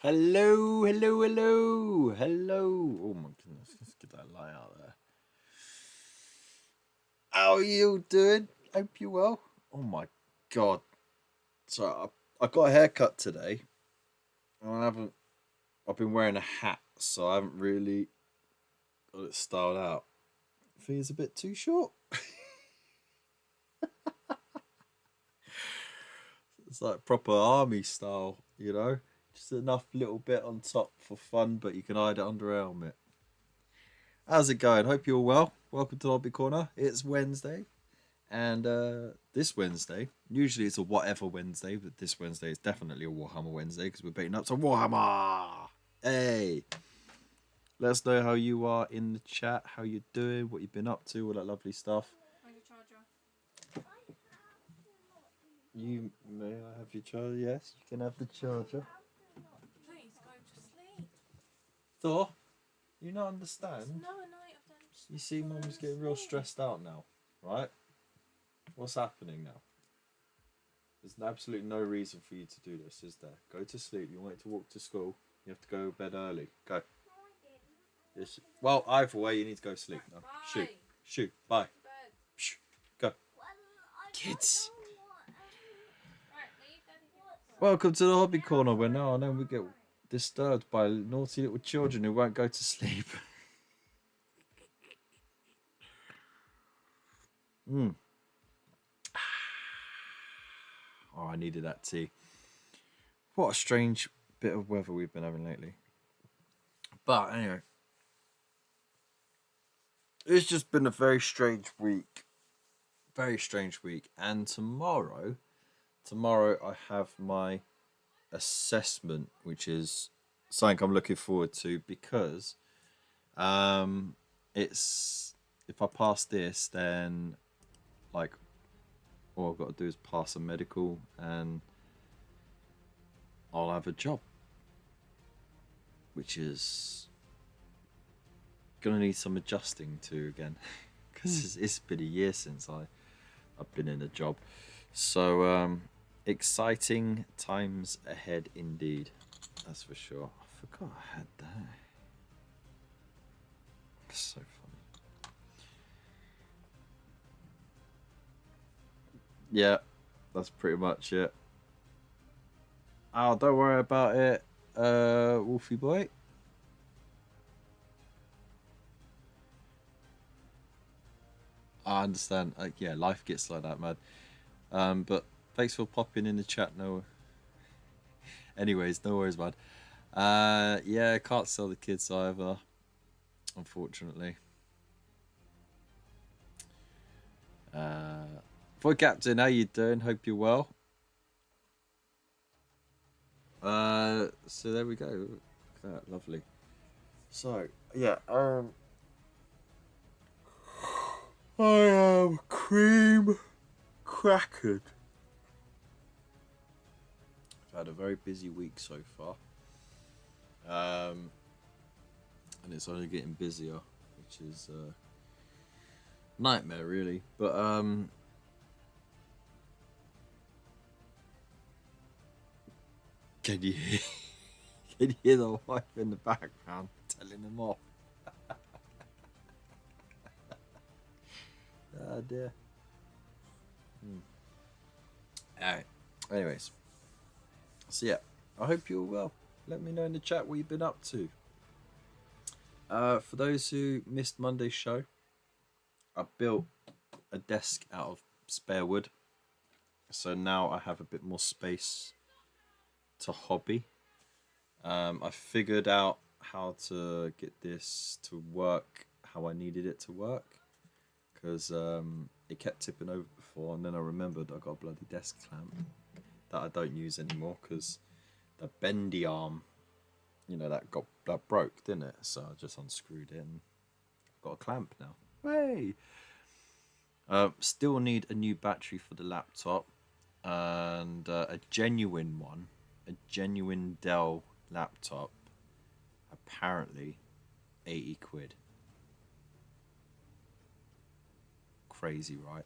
Hello, hello, hello, hello. Oh my goodness, let's get that light out there. How are you doing? Hope you well. Oh my god. So I got a haircut today. And I've been wearing a hat, so I haven't really got it styled out. I think it's a bit too short. It's like proper army style, you know? Just enough little bit on top for fun, but you can hide it under a helmet. How's it going? Hope you're well. Welcome to Hobby Corner. It's Wednesday. And this Wednesday, usually it's a whatever Wednesday, but this Wednesday is definitely a Warhammer Wednesday because we're beating up some Warhammer. Hey, let us know how you are in the chat, how you're doing, what you've been up to, all that lovely stuff. Where's your charger? You may I have your charger? Yes, you can have the charger. Please go to sleep. Thor, you not understand? No, night of them. You see, Mum's getting real stressed out now, right? What's happening now? There's absolutely no reason for you to do this, is there? Go to sleep. You want to walk to school. You have to go to bed early. Go. Yes. Well, either way, you need to go to sleep now. Bye. Shoot. Shoot. Bye. To bed. Shh. Go. Kids. Right, leave Daddy. Welcome to the Hobby Corner, where now and then we get disturbed by naughty little children who won't go to sleep. Hmm. Oh, I needed that tea. What a strange bit of weather we've been having lately. But anyway, it's just been a very strange week. Very strange week. And tomorrow I have my assessment, which is something I'm looking forward to because it's if I pass this, then like all I've got to do is pass a medical and I'll have a job, which is gonna need some adjusting to again because it's been a year since I've been in a job. So exciting times ahead indeed, that's for sure. I forgot I had that. That's so funny. Yeah, that's pretty much it. Oh, don't worry about it, Wolfie boy. I understand. Yeah, life gets like that, man. But thanks for popping in the chat. No, anyways, no worries, man. Yeah, can't sell the kids either, unfortunately. For Captain, how you doing? Hope you're well. So there we go. Look at that, lovely. So yeah, I am cream crackered. I've had a very busy week so far. And it's only getting busier, which is nightmare really. But can you hear, can you hear the wife in the background telling them off? Oh dear. Alright. Anyways. So yeah, I hope you're well. Let me know in the chat what you've been up to. For those who missed Monday's show, I built a desk out of spare wood. So now I have a bit more space to hobby. I figured out how to get this to work how I needed it to work. Because it kept tipping over before, and then I remembered I got a bloody desk clamp that I don't use anymore because the bendy arm, you know, that broke, didn't it? So I just unscrewed it and got a clamp now. Hey! Still need a new battery for the laptop and a genuine one, a genuine Dell laptop. Apparently, 80 quid. Crazy, right?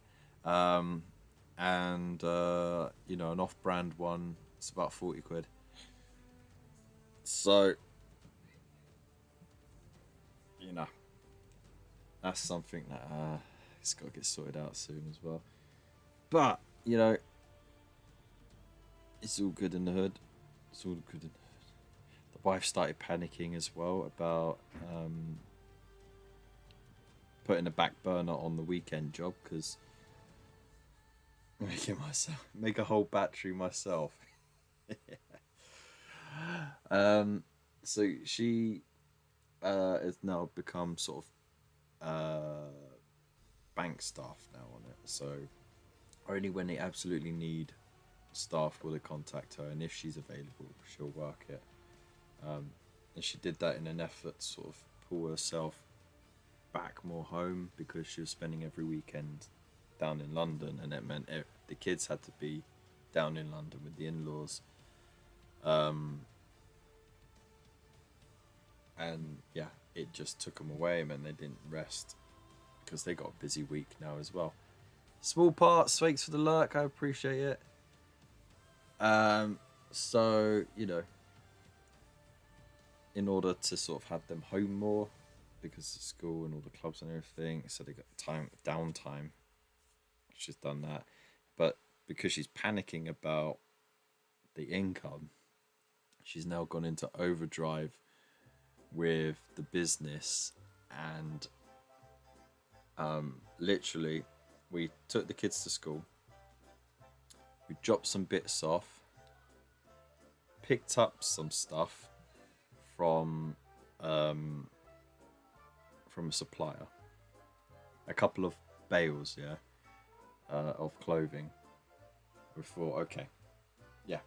And you know, an off-brand one, it's about 40 quid. So, you know, that's something that it's got to get sorted out soon as well. But, you know, it's all good in the hood. It's all good in the hood. The wife started panicking as well about putting a back burner on the weekend job because make a whole battery myself. So she has now become sort of bank staff now on it. So only when they absolutely need staff will they contact her, and if she's available, she'll work it. And she did that in an effort to sort of pull herself back more home because she was spending every weekend down in London, and it meant the kids had to be down in London with the in-laws. And yeah, it just took them away, man. They didn't rest because they got a busy week now as well. Small parts, thanks for the lurk, I appreciate it. So, you know, in order to sort of have them home more because of school and all the clubs and everything, so they got downtime. She's done that, but because she's panicking about the income, she's now gone into overdrive with the business. And literally, we took the kids to school, we dropped some bits off, picked up some stuff from a supplier, a couple of bales, of clothing. We thought, okay, yeah,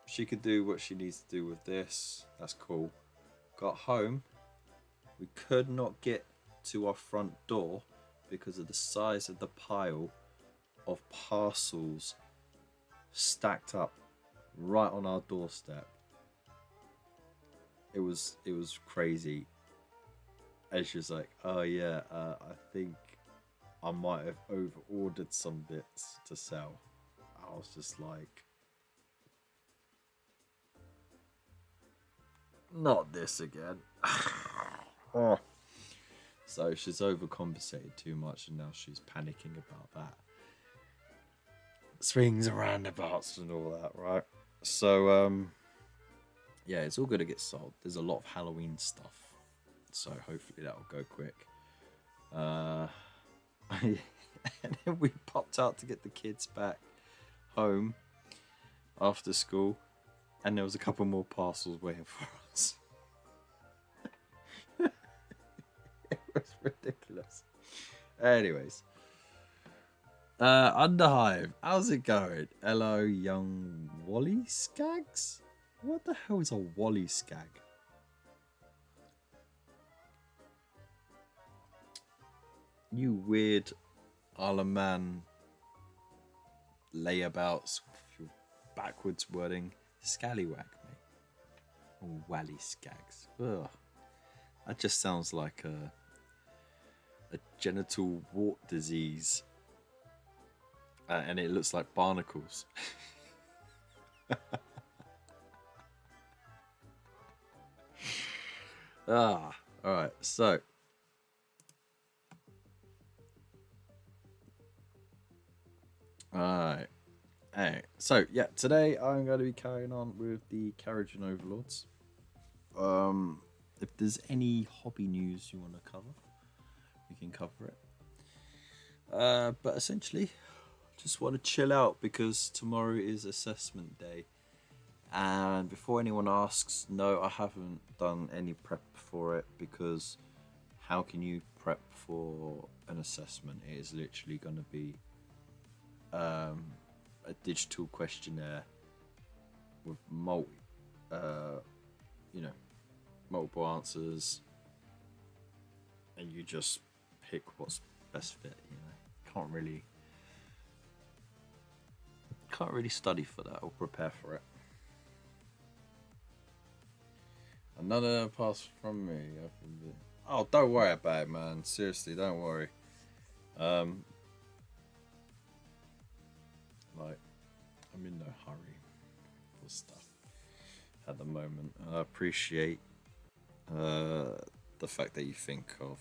she could do what she needs to do with this. That's cool. Got home, we could not get to our front door because of the size of the pile of parcels stacked up right on our doorstep. It was crazy. And she was like, oh yeah, I think I might have over-ordered some bits to sell. I was just like, not this again. Oh. So she's overcompensated too much, and now she's panicking about that. Swings and roundabouts and all that, right? So, yeah, it's all going to get sold. There's a lot of Halloween stuff, so hopefully that will go quick. And then we popped out to get the kids back home after school, and there was a couple more parcels waiting for us. It was ridiculous. Anyways, Underhive, how's it going? Hello, young Wally Skags. What the hell is a Wally Skag? You weird Alaman layabouts with your backwards wording. Scallywag, mate. Oh, Wally Skags. Ugh. That just sounds like a genital wart disease. And it looks like barnacles. Alright, so. Alright. So, yeah, today I'm going to be carrying on with the Kharadron Overlords. If there's any hobby news you want to cover, we can cover it. But essentially, just want to chill out because tomorrow is assessment day. And before anyone asks, no, I haven't done any prep for it because how can you prep for an assessment? It is literally going to be a digital questionnaire with multiple answers, and you just pick what's best fit. Can't really study for that or prepare for it. Another pass from me. Oh, don't worry about it, man. Seriously, don't worry. I'm in no hurry for stuff. at the moment. I appreciate the fact that you think of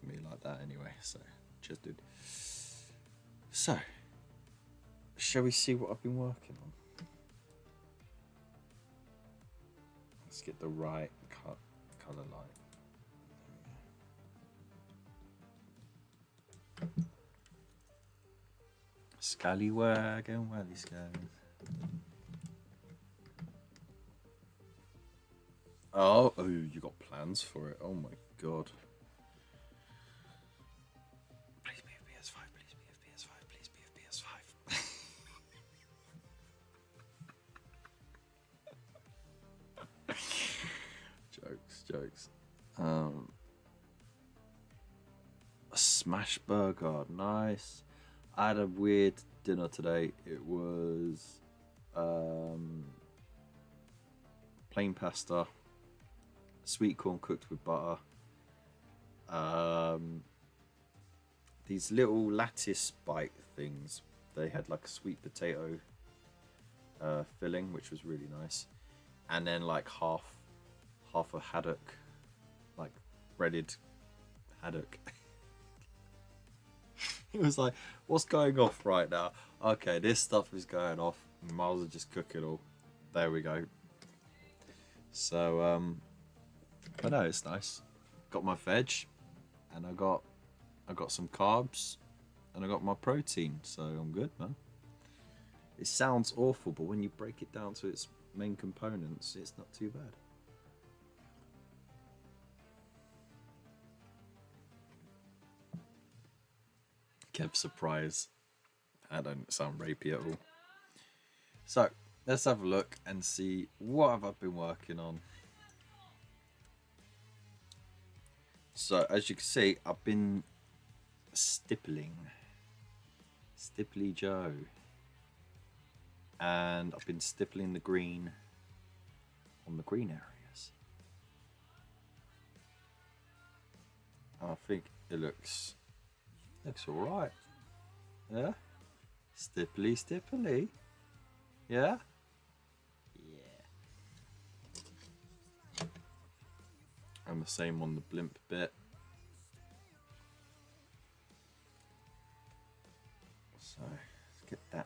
me like that anyway. So, cheers, dude. So, shall we see what I've been working on? Let's get the right colour light. Scallywag and Wally Scallies. Oh, you got plans for it. Oh my god. Please be a PS5, please be a PS5, please be a PS5. Jokes. A smash burger, nice. I had a weird dinner today. It was plain pasta, sweet corn cooked with butter, these little lattice bite things. They had like a sweet potato filling, which was really nice, and then like half a haddock, like breaded haddock. It was like, what's going off right now? Okay, this stuff is going off. Might as well just cook it all. There we go. So, but no, it's nice. Got my veg, and I got some carbs, and I got my protein. So I'm good, man. It sounds awful, but when you break it down to its main components, it's not too bad. Kev surprise. That don't sound rapey at all. So let's have a look and see what have I been working on. So as you can see, I've been stippling Joe, and I've been stippling the green on the green areas. I think it looks alright. Yeah? Stipply. Yeah? Yeah. And the same on the blimp bit. So, let's get that.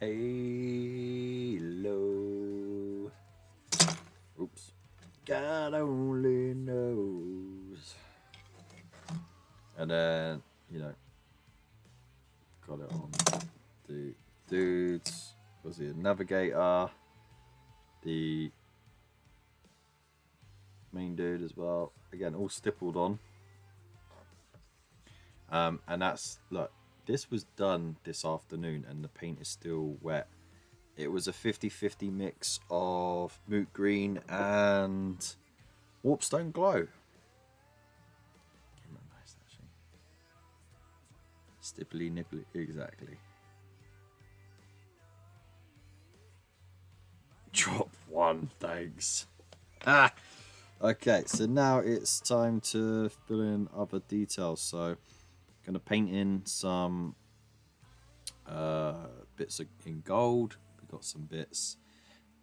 Halo. Oops. God only knows. And then, you know, got it on the dudes. Was he a navigator? The main dude as well. Again, all stippled on. And that's, look, this was done this afternoon and the paint is still wet. It was a 50-50 mix of moot green and warpstone glow. Stipply nipply, exactly. Drop one, thanks. Okay, so now it's time to fill in other details. So, gonna paint in some bits in gold. We've got some bits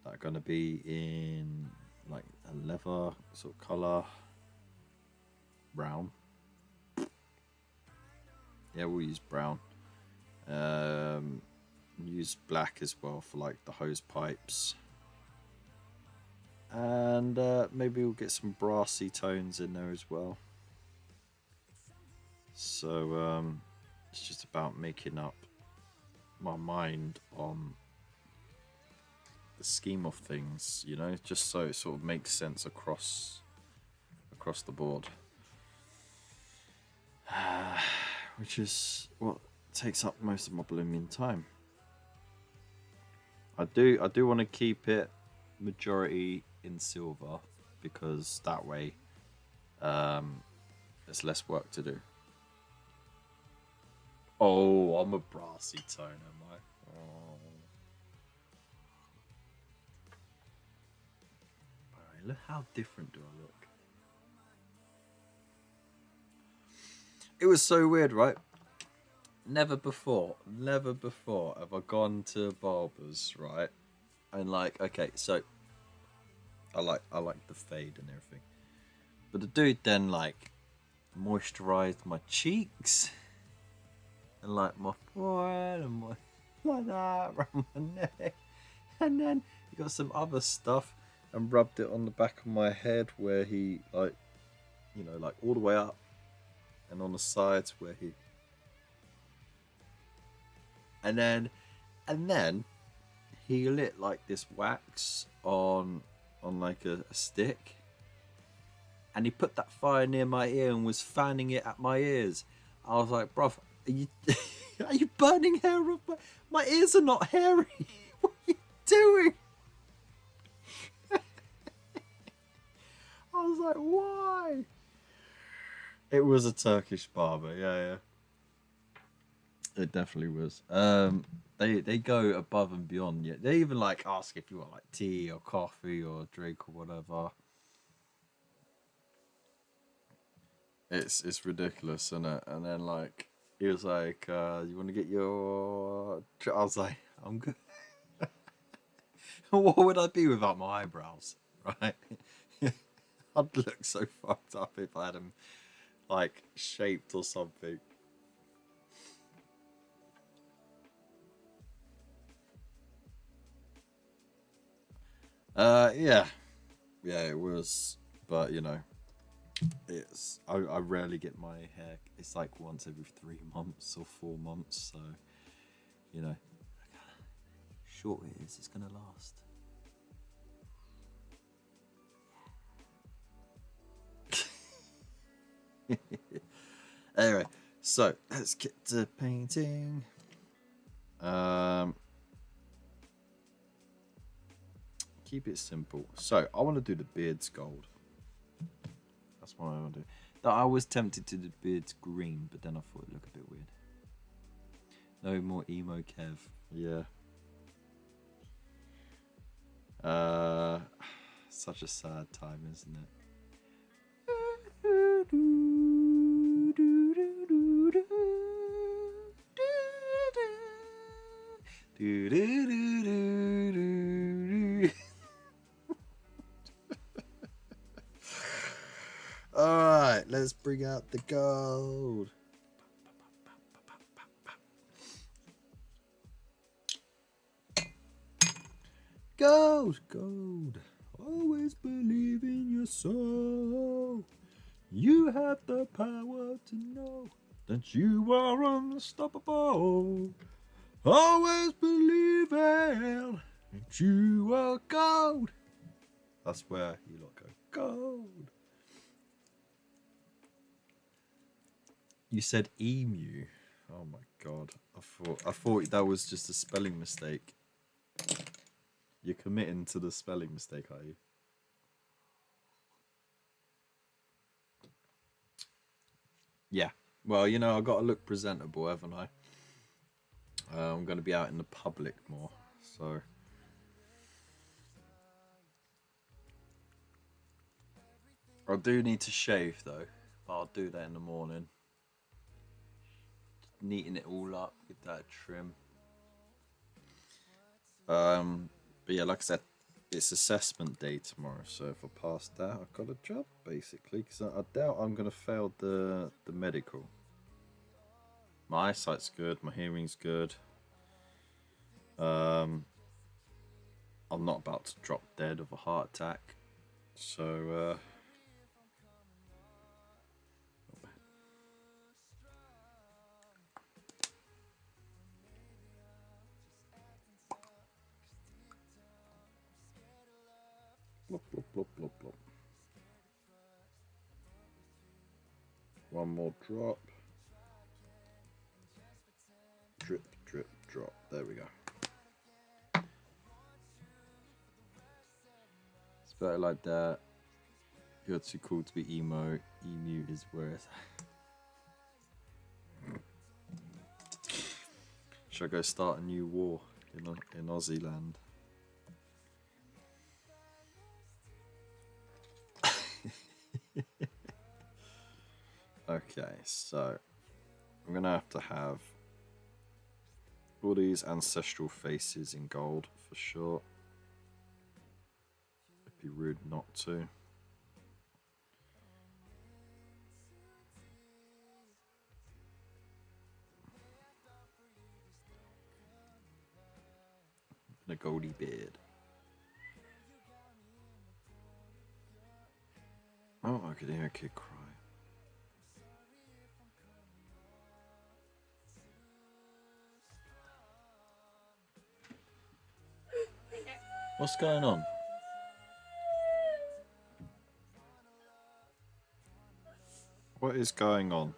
that are gonna be in like a leather sort of color, brown. Yeah, we'll use brown. Use black as well for like the hose pipes. And maybe we'll get some brassy tones in there as well. So it's just about making up my mind on the scheme of things, you know, just so it sort of makes sense across the board. Which is what takes up most of my blooming time. I do want to keep it majority in silver because that way there's less work to do. Oh, I'm a brassy tone, am I? Oh. Alright, look how different do I look. It was so weird, right? Never before have I gone to barbers, right? And like, okay, so I like the fade and everything. But the dude then like moisturized my cheeks and like my forehead and my like that around my neck, and then he got some other stuff and rubbed it on the back of my head where he like, you know, like all the way up, and on the sides where he, and then he lit like this wax on like a stick, and he put that fire near my ear and was fanning it at my ears. I was like, bruv, are you are you burning hair off my ears are not hairy. What are you doing? I was like, why? It was a Turkish barber, yeah. It definitely was. They go above and beyond. Yeah, they even like ask if you want like tea or coffee or drink or whatever. It's ridiculous, isn't it? And then like he was like, "You want to get your?" I was like, "I'm good." What would I be without my eyebrows, right? I'd look so fucked up if I had them like shaped or something. Yeah, it was, but you know, it's I rarely get my hair. It's like once every 3 months or 4 months, so you know, short it is. It's gonna last. Anyway, so let's get to painting. Keep it simple. So I want to do the beards gold. That's what I want to do. I was tempted to do the beards green, but then I thought it looked a bit weird. No more emo Kev. Yeah. Such a sad time, isn't it? Alright, let's bring out the gold. Gold, gold. Always believe in your soul. You have the power to know that you are unstoppable. Always believe in that you are gold. That's where you lot go. Gold. You said emu. Oh my god. I thought that was just a spelling mistake. You're committing to the spelling mistake, are you? Yeah. Well, you know, I've got to look presentable, haven't I? I'm going to be out in the public more, so... I do need to shave, though, but I'll do that in the morning. Just neaten it all up, get that trim. But yeah, like I said, it's assessment day tomorrow, so if I pass that, I've got a job, basically, because I doubt I'm going to fail the medical. My eyesight's good, my hearing's good. I'm not about to drop dead of a heart attack, so not bad. Blop, blop, blop, blop, blop. One more drop. Drip, drip, drop. There we go. It's better like that. You're too cool to be emo. Emu is worse. Should I go start a new war in Aussie land? Okay, so I'm gonna have all these ancestral faces in gold for sure. Be rude not to. And a goldie beard. Oh, I could hear a kid cry. What's going on? What is going on?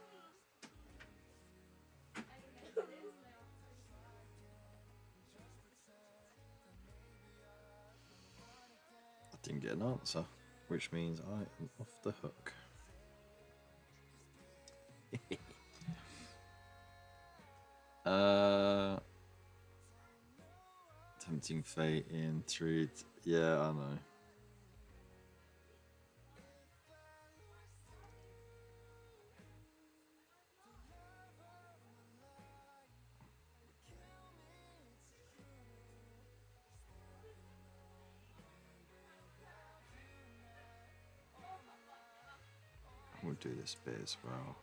I didn't get an answer, which means I am off the hook. Tempting fate in truth. Yeah, I know. We'll do this bit as well.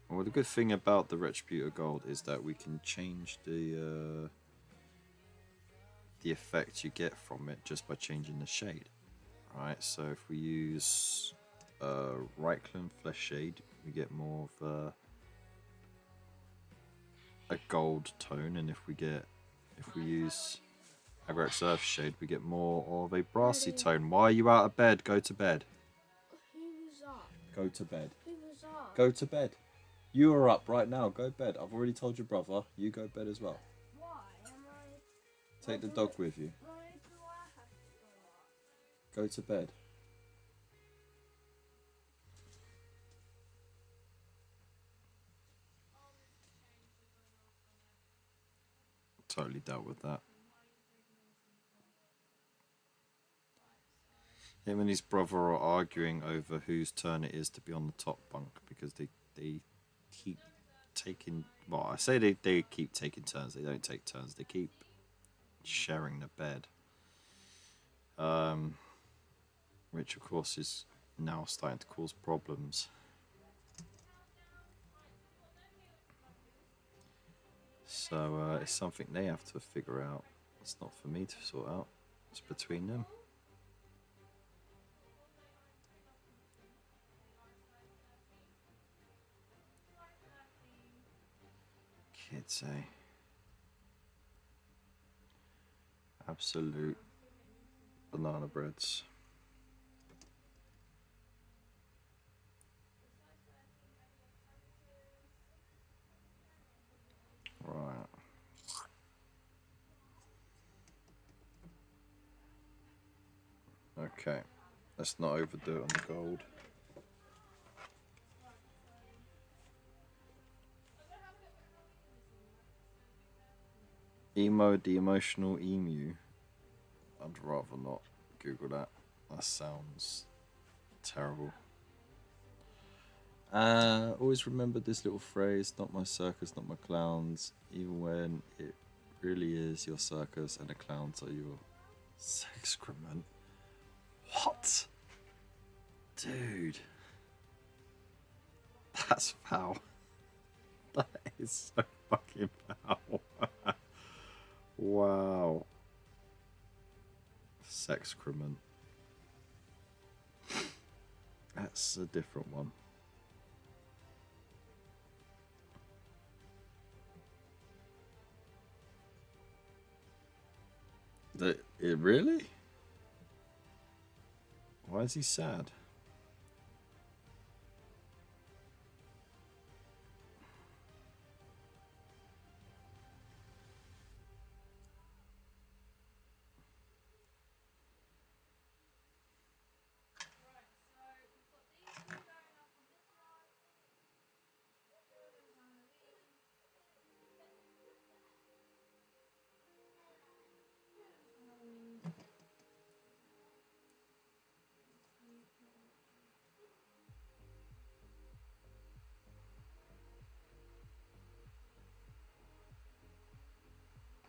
Well, the good thing about the Retributor Gold is that we can change the effect you get from it just by changing the shade. Right, so if we use Reichland Flesh Shade, we get more of a gold tone, and if we use Agrax Earth Shade, we get more of a brassy tone. Why are you out of bed? Go to bed. Who was up? Go to bed. Who was up? Go to bed. You are up right now. Go to bed. I've already told your brother. You go to bed as well. Why am I? Take the dog with you. Why do I have to go up? Go to bed. Totally dealt with that. Him and his brother are arguing over whose turn it is to be on the top bunk because they keep taking. Well, I say they keep taking turns. They don't take turns. They keep sharing the bed. Which of course is now starting to cause problems. So it's something they have to figure out. It's not for me to sort out. It's between them. Kids, eh? Absolute banana breads. Right. Okay. Let's not overdo it on the gold. Emo, the emotional emu. I'd rather not Google that. That sounds terrible. Always remember this little phrase, not my circus, not my clowns, even when it really is your circus and the clowns are your excrement. What? Dude. That's foul. That is so fucking foul. Wow. Sexcrement. That's a different one. It really? Why is he sad?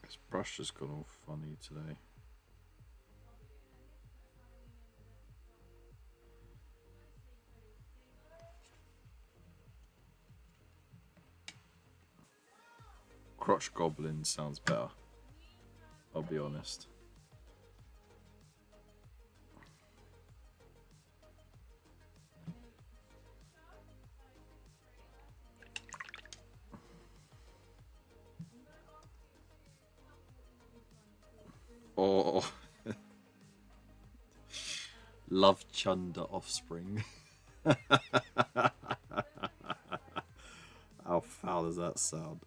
His brush has gone all funny today. Crotch Goblin sounds better. I'll be honest. Oh, Love Chunder offspring. How foul does that sound?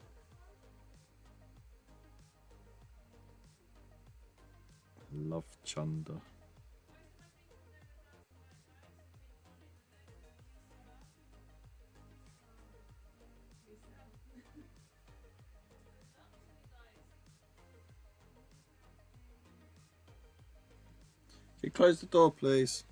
Love Chunder. Can you close the door, please?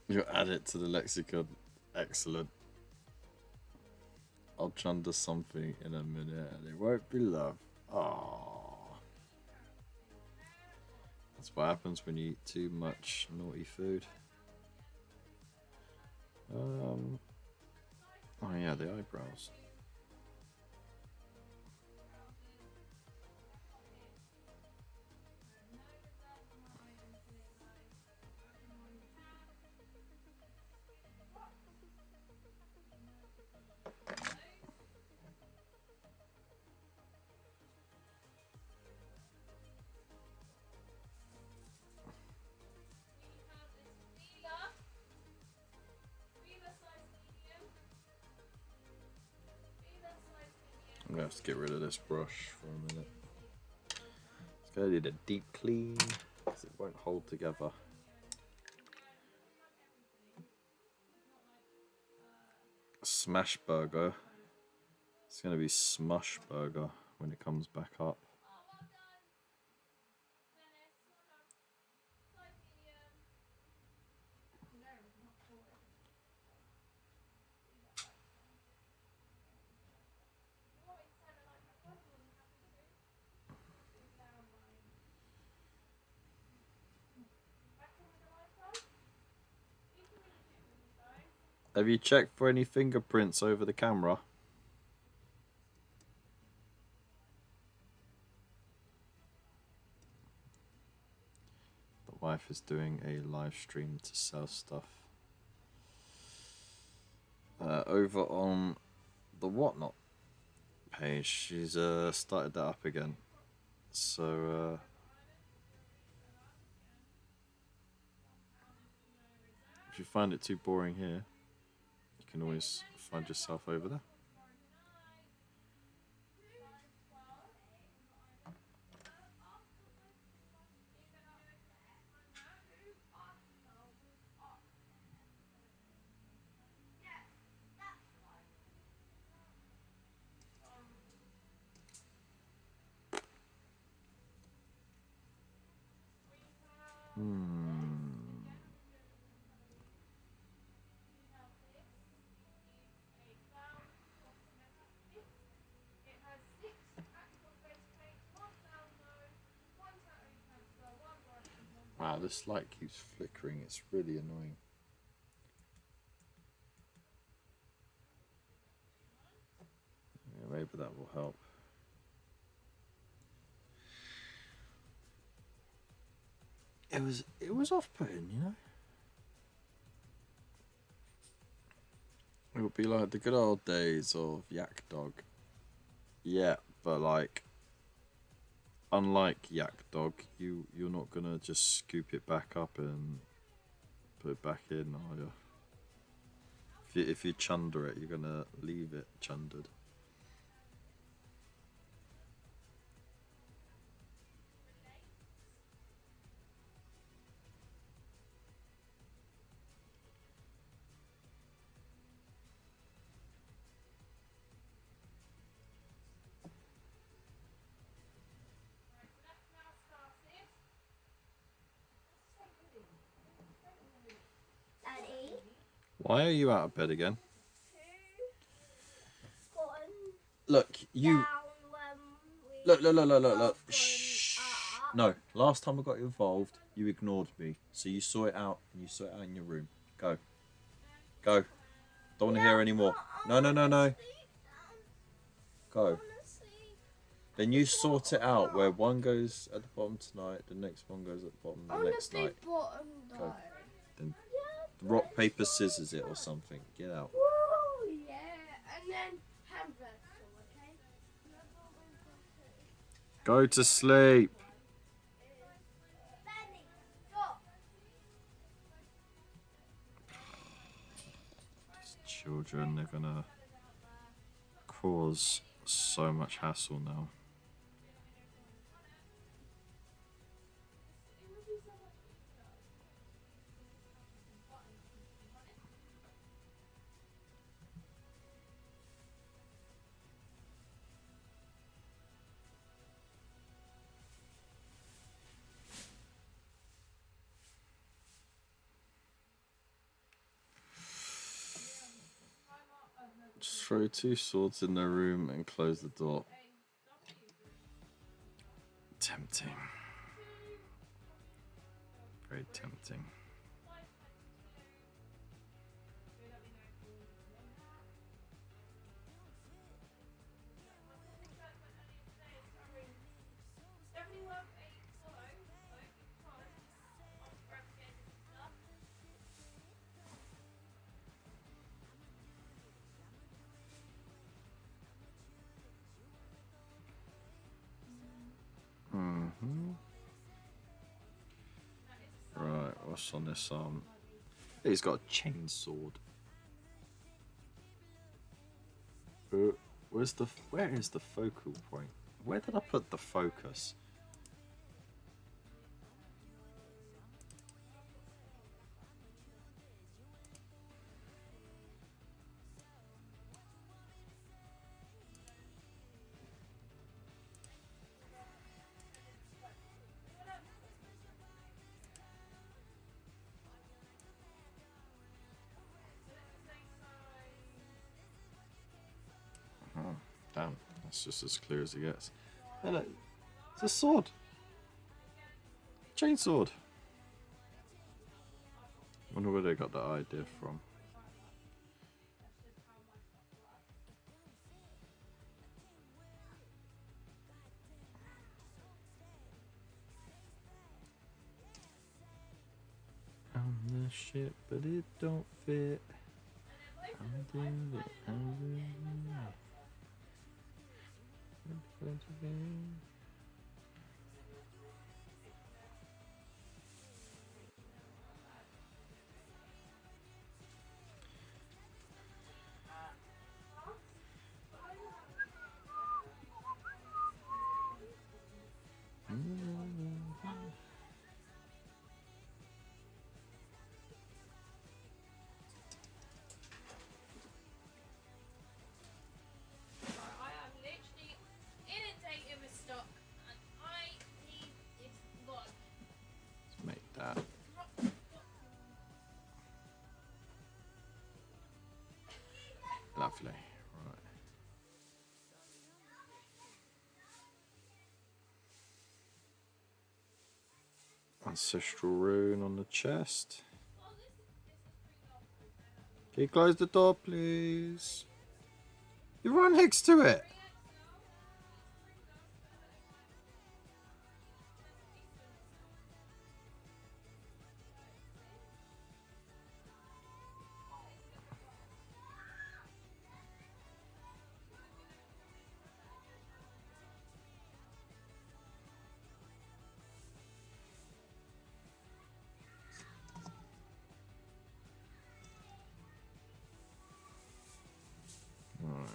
You add it to the lexicon. Excellent. I'll chunder something in a minute and it won't be love. Oh, that's what happens when you eat too much naughty food. Oh yeah, the eyebrows. I'm gonna have to get rid of this brush for a minute. It's gonna need a deep clean because it won't hold together. Smash burger. It's gonna be smush burger when it comes back up. Have you checked for any fingerprints over the camera? The wife is doing a live stream to sell stuff. Over on the Whatnot page, she's started that up again. So if you find it too boring here, you can always find yourself over there. Wow, this light keeps flickering. It's really annoying. Yeah, maybe that will help. It was off-putting, you know. It would be like the good old days of Yak Dog. Yeah, but like, unlike Yak Dog, you're not gonna just scoop it back up and put it back in, are you? If you chunder it, you're gonna leave it chundered. Daddy? Why are you out of bed again? Look, you. Down when we Look. open Shh. up. No, last time I got involved, you ignored me. So you saw it out, and you saw it out in your room. Go. Go. Don't want to hear any more. No. Go. Then you sort it out where one goes at the bottom tonight, the next one goes at the bottom the next night. Bottom Go. Then rock, paper, scissors it or something. Get out. Woo, yeah. And then hand vessel, okay? Go to sleep. Benny, stop. These children, they're gonna cause so much hassle now. Just throw 2 swords in their room and close the door. Tempting. Very tempting. Right, what's on this arm? He's got a chain sword. Where is the focal point? Where did I put the focus? Oh, damn, that's just as clear as it gets. Hey, look, it's a sword. Chainsword. Wonder where they got that idea from. I'm the shit, but it don't fit. I'm doing it. I'm doing it. I am literally inundated with stock and I need this gone. Let's make that. Lovely. Right. Ancestral rune on the chest. Can you close the door, please? You're right next to it. Alright.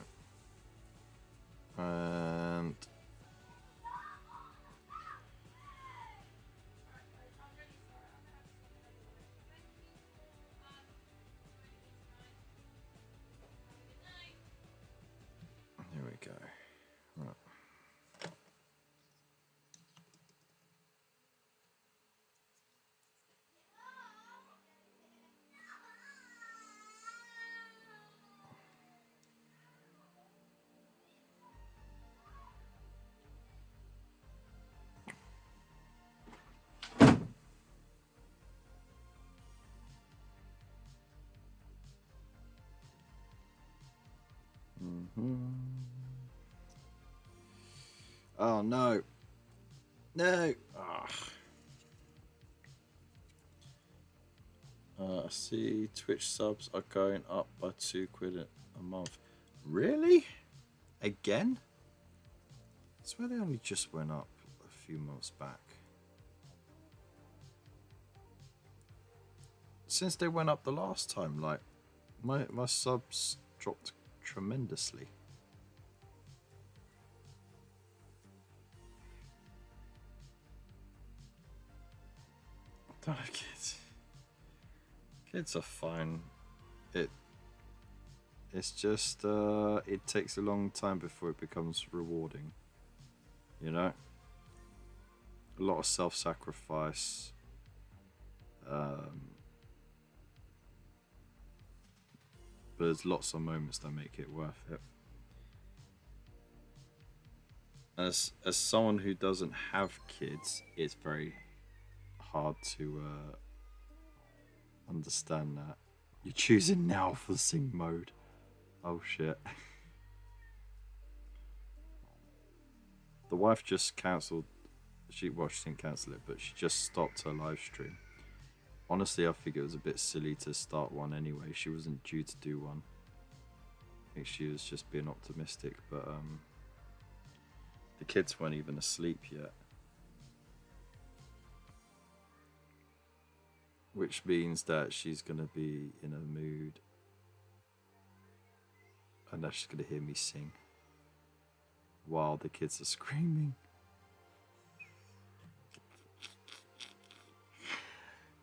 Oh no. No. I see Twitch subs are going up by £2 a month. Really? Again? I swear they only just went up a few months back. Since they went up the last time, like, my subs dropped tremendously. I don't know, kids. Kids are fine. It's just it takes a long time before it becomes rewarding. You know? A lot of self-sacrifice. But there's lots of moments that make it worth it. As someone who doesn't have kids, it's very hard to understand that. You're choosing now for sing mode. Oh shit. The wife just cancelled. She didn't cancel it, but she just stopped her live stream. Honestly, I think it was a bit silly to start one anyway. She wasn't due to do one. I think she was just being optimistic, but the kids weren't even asleep yet. Which means that she's going to be in a mood. And that she's going to hear me sing. While the kids are screaming.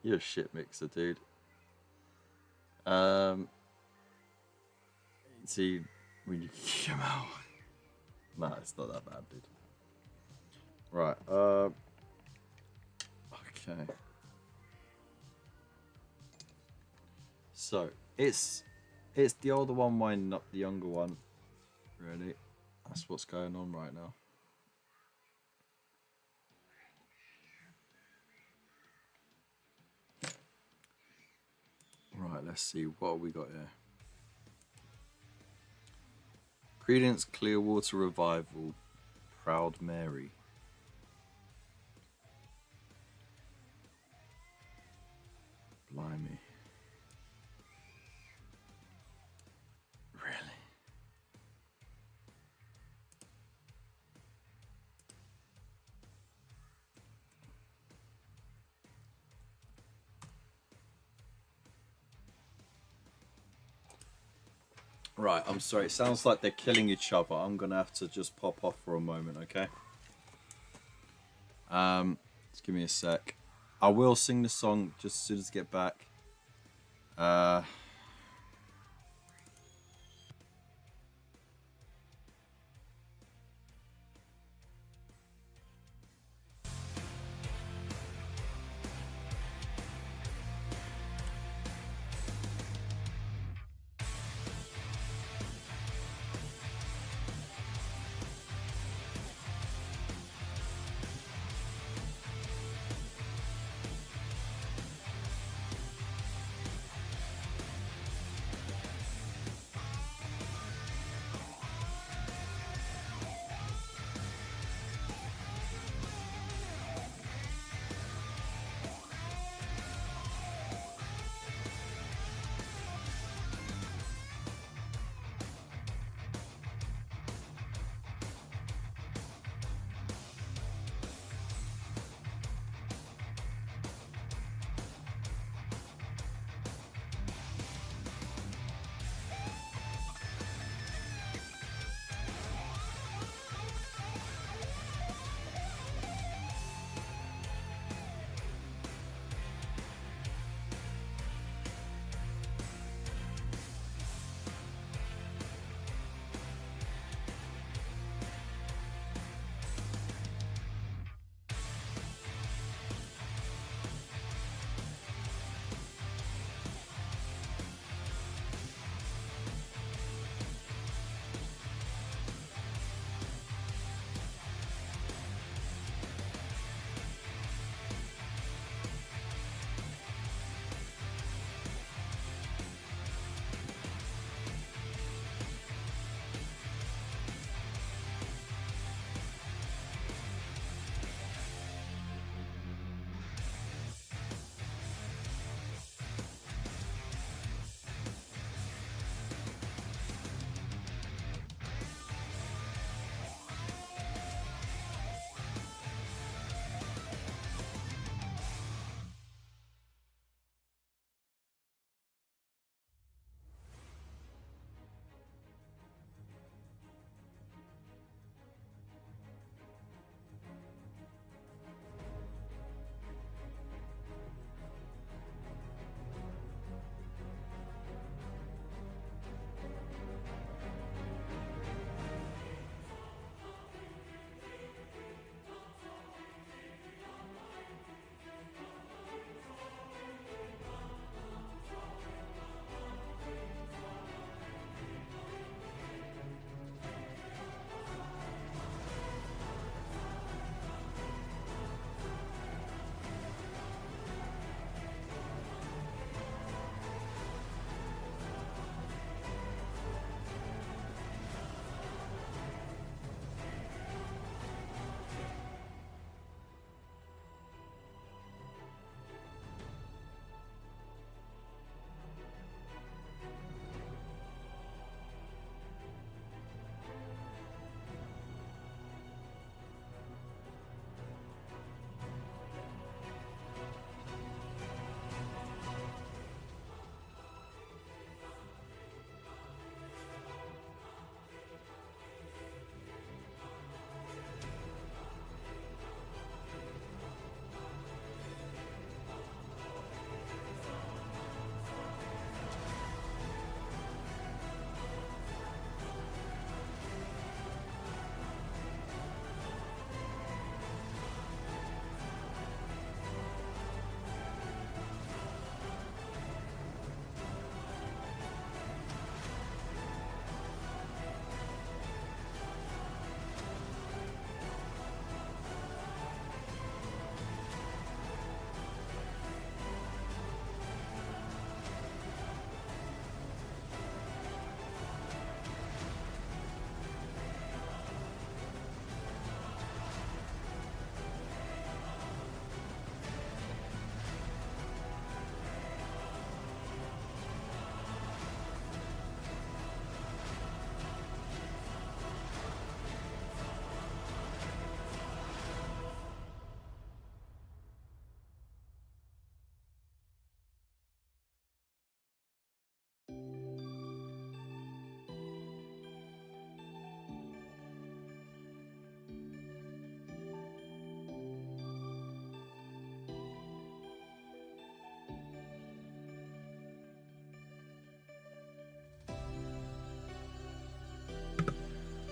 You're a shit mixer, dude. See, when you come out. Nah, it's not that bad, dude. Right, okay. So, it's the older one winding up the younger one. Really. That's what's going on right now. Right, let's see. What have we got here? Creedence Clearwater Revival. Proud Mary. Blimey. Really? Right, I'm sorry. It sounds like they're killing each other. I'm going to have to just pop off for a moment, okay? Just give me a sec. I will sing the song just as soon as I get back.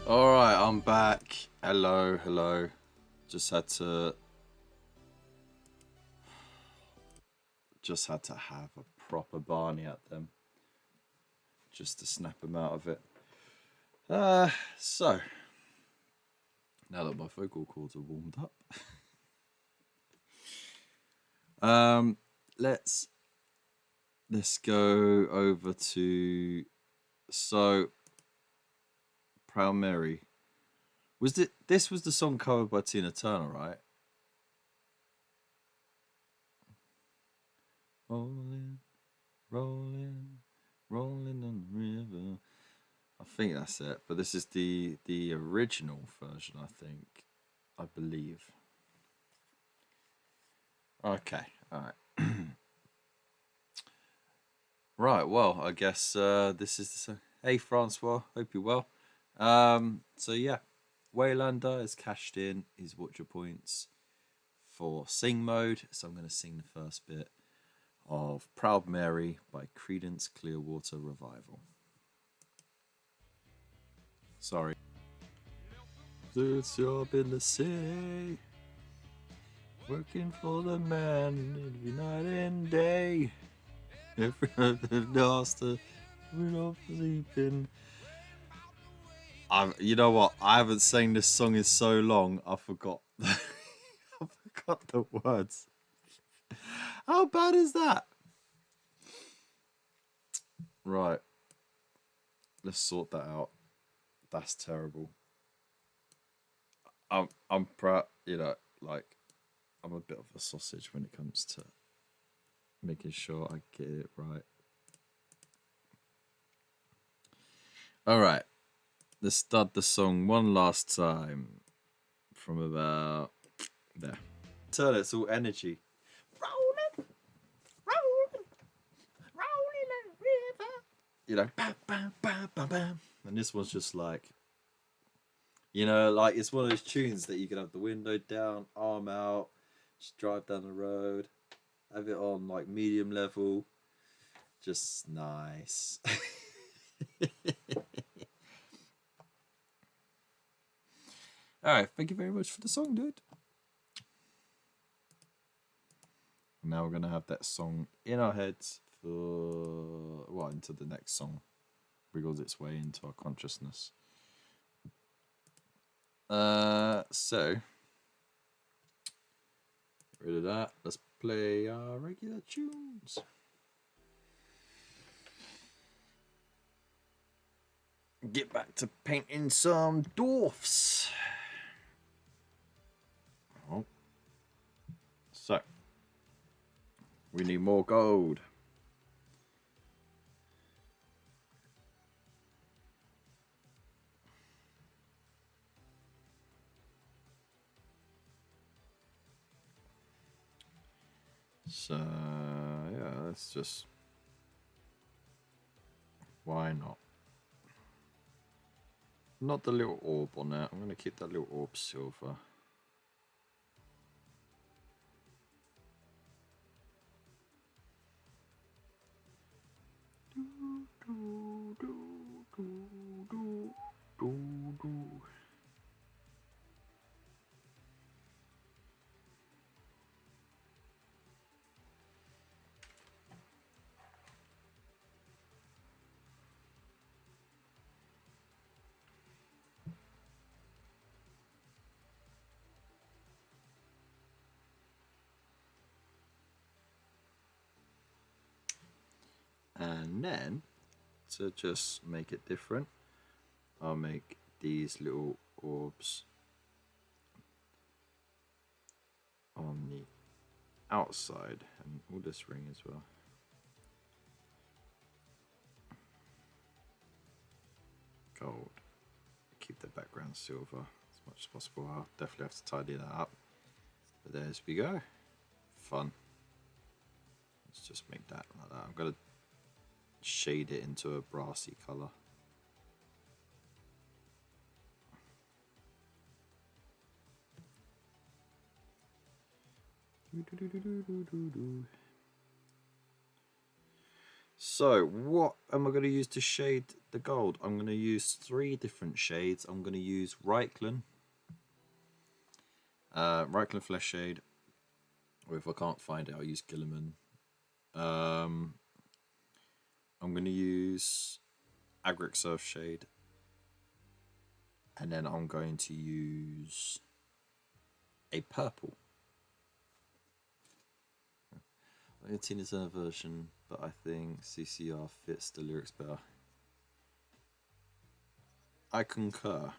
Alright, I'm back. Hello, hello. Just had to have a proper Barney at them. Just to snap them out of it. So now that my vocal cords are warmed up. Let's go over to Proud Mary. This was the song covered by Tina Turner, right? Rolling, rolling, rolling on the river. I think that's it, but this is the original version, I believe. Okay, all right. Right, well, I guess this is the song. Hey, Francois, hope you're well. So yeah, Waylander has cashed in his Watcher points for sing mode, so I'm going to sing the first bit of Proud Mary by Creedence Clearwater Revival. Sorry. This job in the city, working for the man every night and day. Every after we're not sleeping. You know what? I haven't sang this song in so long. I forgot. I forgot the words. How bad is that? Right. Let's sort that out. That's terrible. I'm proud. You know, like I'm a bit of a sausage when it comes to making sure I get it right. All right. Let's start the song one last time from about there. Turn it's all energy. Rolling, rolling, rolling that river. You know, bam, bam, bam, bam, bam. And this one's just like, you know, like it's one of those tunes that you can have the window down, arm out, just drive down the road, have it on like medium level. Just nice. Alright, thank you very much for the song, dude. Now we're going to have that song in our heads for, well, into the next song. Wriggles its way into our consciousness. So, get rid of that. Let's play our regular tunes. Get back to painting some dwarfs. Oh. So, we need more gold. So, yeah, let's just... Why not? Not the little orb on that. I'm going to keep that little orb silver. And then, to just make it different, I'll make these little orbs on the outside, and all this ring as well. Gold. Keep the background silver as much as possible. I'll definitely have to tidy that up. But there we go. Fun. Let's just make that like that. I'm going to shade it into a brassy colour. So what am I going to use to shade the gold? I'm going to use 3 different shades. I'm going to use Reichland Flesh Shade, or if I can't find it, I'll use Gilliman. I'm going to use Agric Surf Shade, and then I'm going to use a purple. Tina's a version, but I think CCR fits the lyrics better. I concur.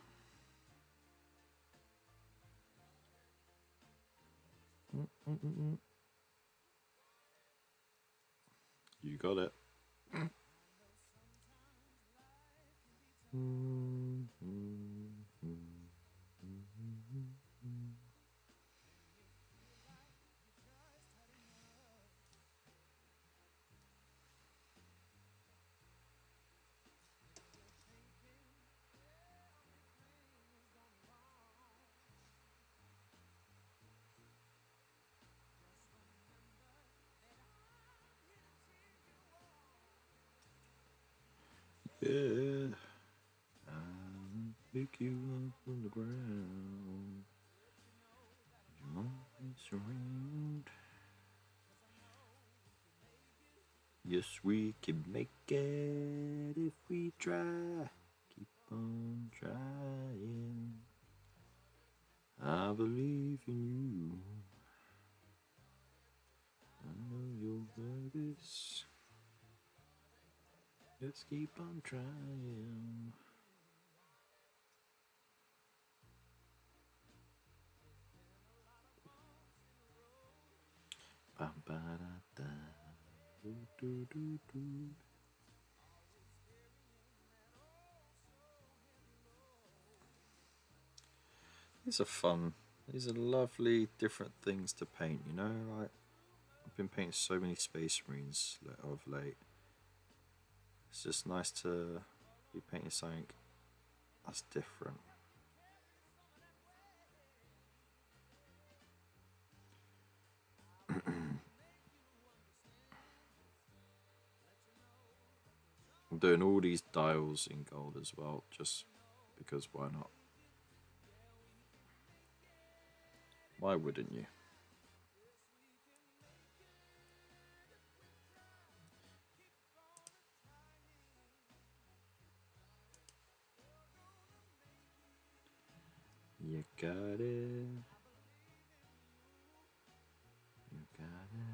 You got it. Yeah, I'll pick you up from the ground. You won't surround. Yes, we can make it if we try. Keep on trying. I believe in you. I know you'll do this. Just keep on trying. Ba ba da da. Do do do do. These are fun. These are lovely, different things to paint. You know, like I've been painting so many Space Marines of late. It's just nice to be painting something that's different. I'm doing all these dials in gold as well, just because why not? Why wouldn't you? You got it. You got it.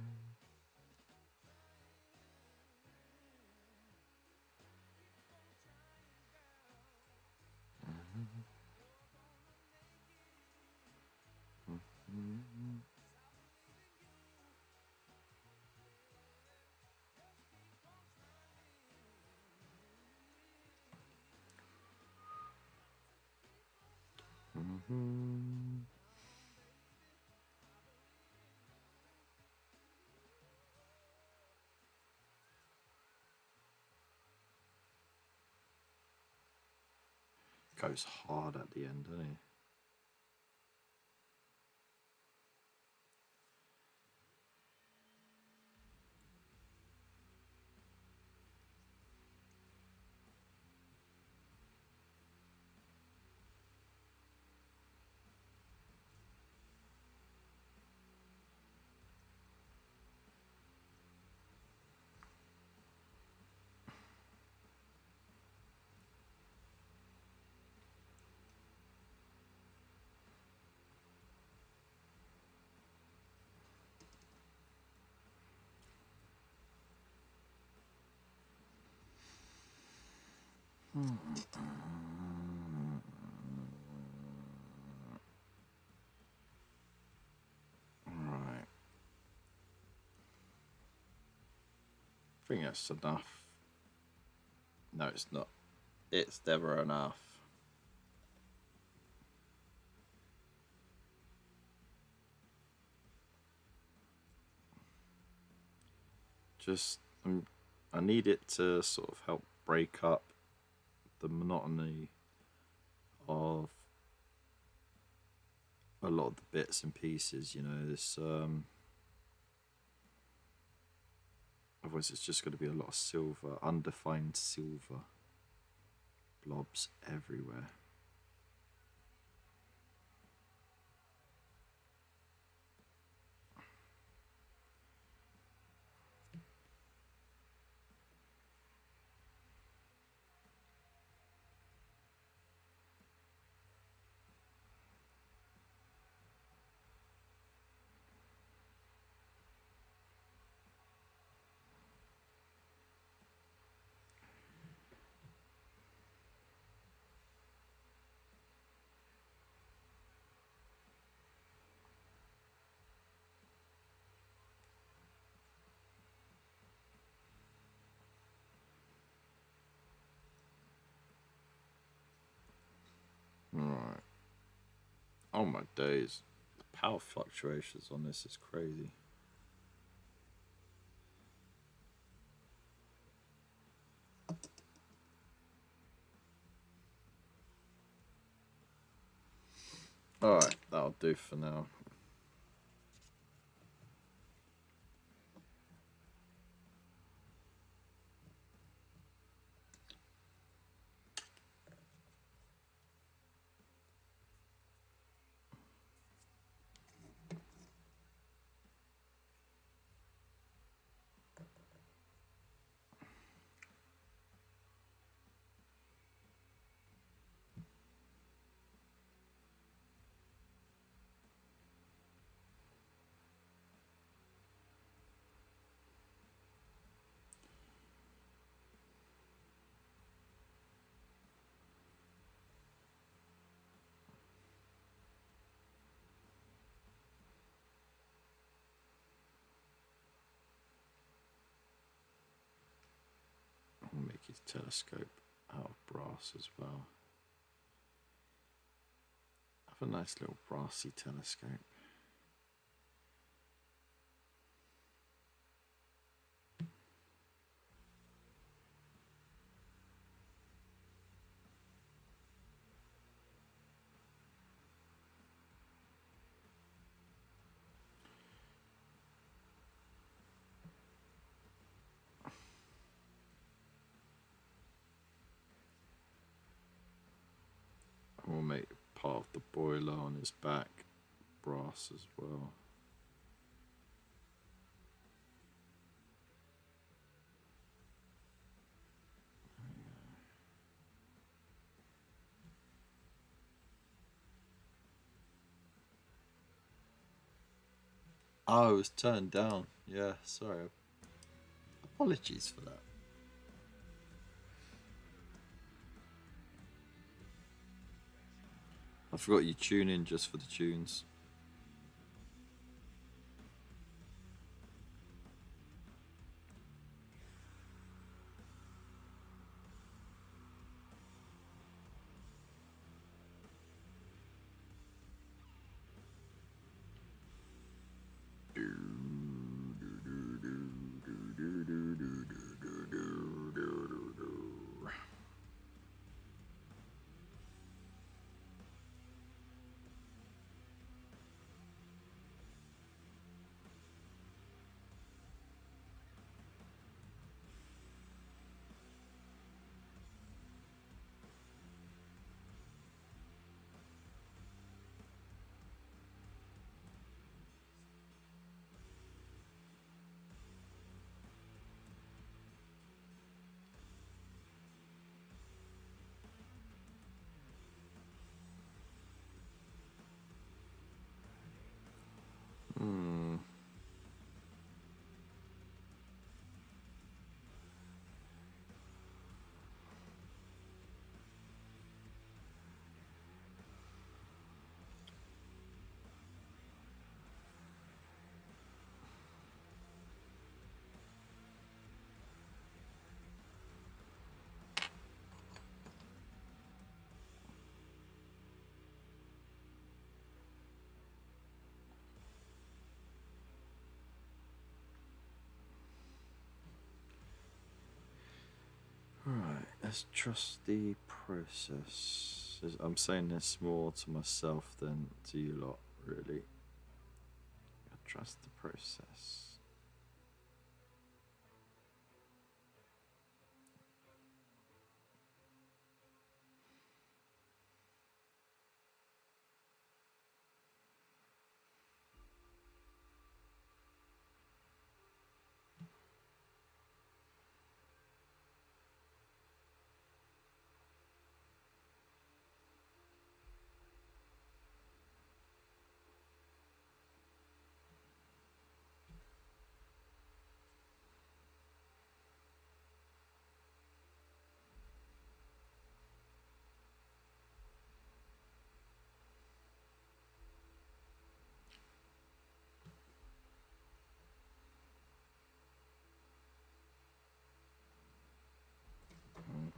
Goes hard at the end, doesn't he? Right. I think that's enough. No, it's not. It's never enough. Just, I need it to sort of help break up the monotony of a lot of the bits and pieces. You know, this I've Otherwise it's just going to be a lot of silver, undefined silver blobs everywhere. Right. Oh my days. The power fluctuations on this is crazy. Alright, that'll do for now. I'll make his telescope out of brass as well. Have a nice little brassy telescope. We'll make part of the boiler on his back brass as well. Oh, it was turned down. Yeah, sorry. Apologies for that. I forgot you tune in just for the tunes. Right, let's trust the process. I'm saying this more to myself than to you lot, really. Trust the process.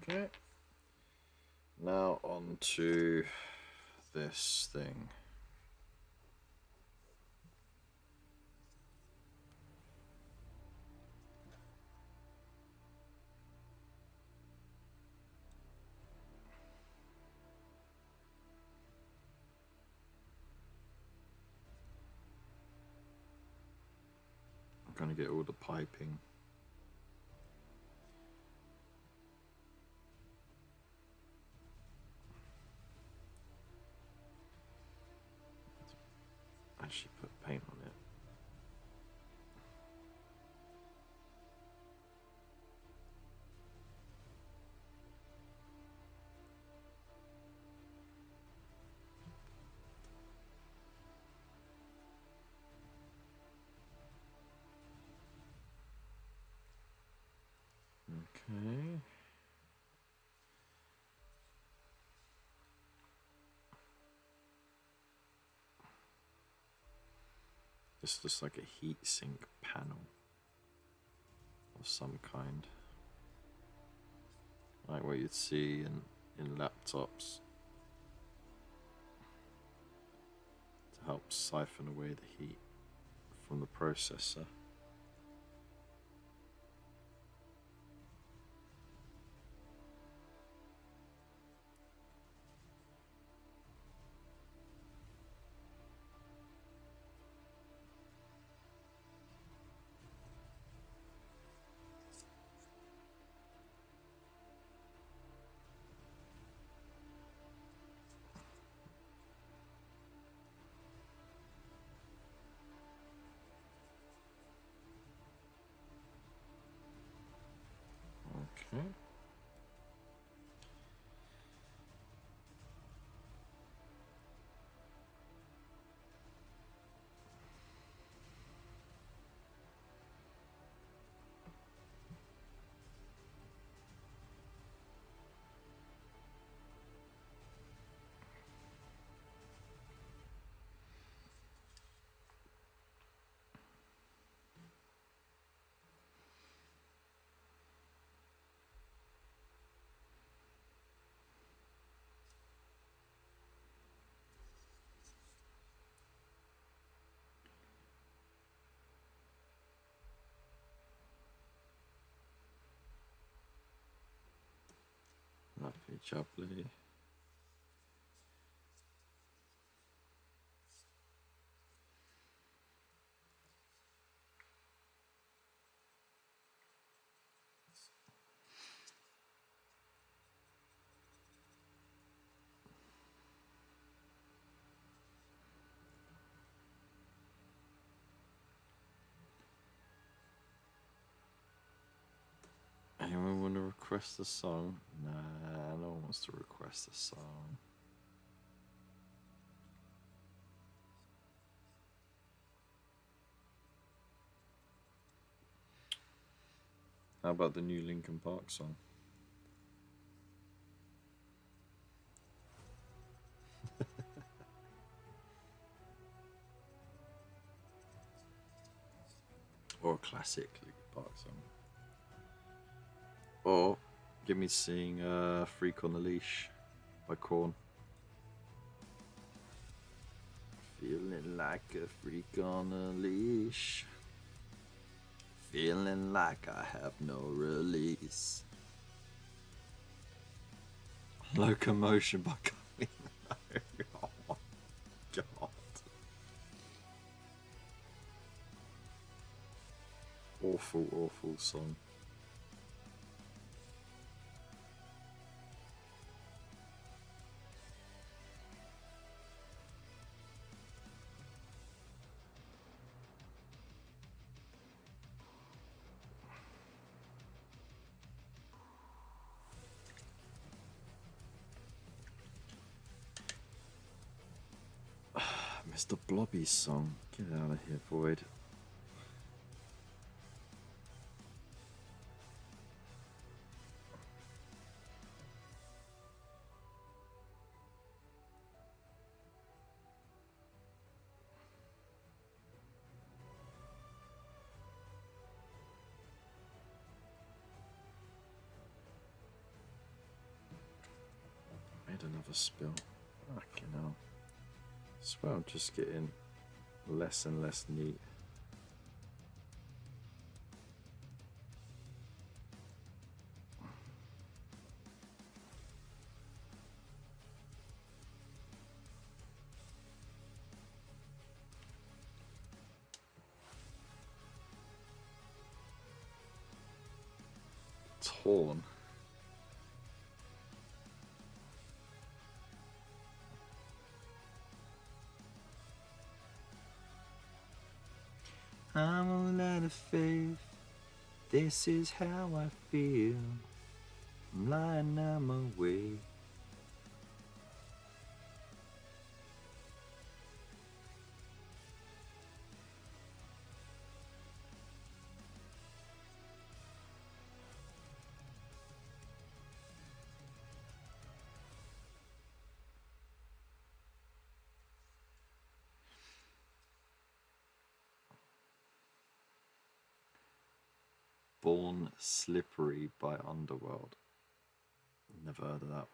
Okay. Now on to this thing. I'm going to get all the piping. Actually put paint on it. Okay. This looks like a heatsink panel of some kind, like what you'd see in laptops to help siphon away the heat from the processor. Okay. Lovely jubbly. Anyone want to request a song? Nah, no one wants to request a song. How about the new Linkin Park song? Or a classic Linkin Park song? Or give me to sing Freak on the Leash by Korn. Feeling like a freak on a leash. Feeling like I have no release. Locomotion by Kylie Minogue. Oh my god. Awful, awful song. Mr. Blobby's song. Get out of here, Void. had another spill. Fucking hell. I swear I'm just getting less and less neat. Torn. I'm all out of faith. This is how I feel. I'm lying on my way. Born Slippery by Underworld. Never heard of that.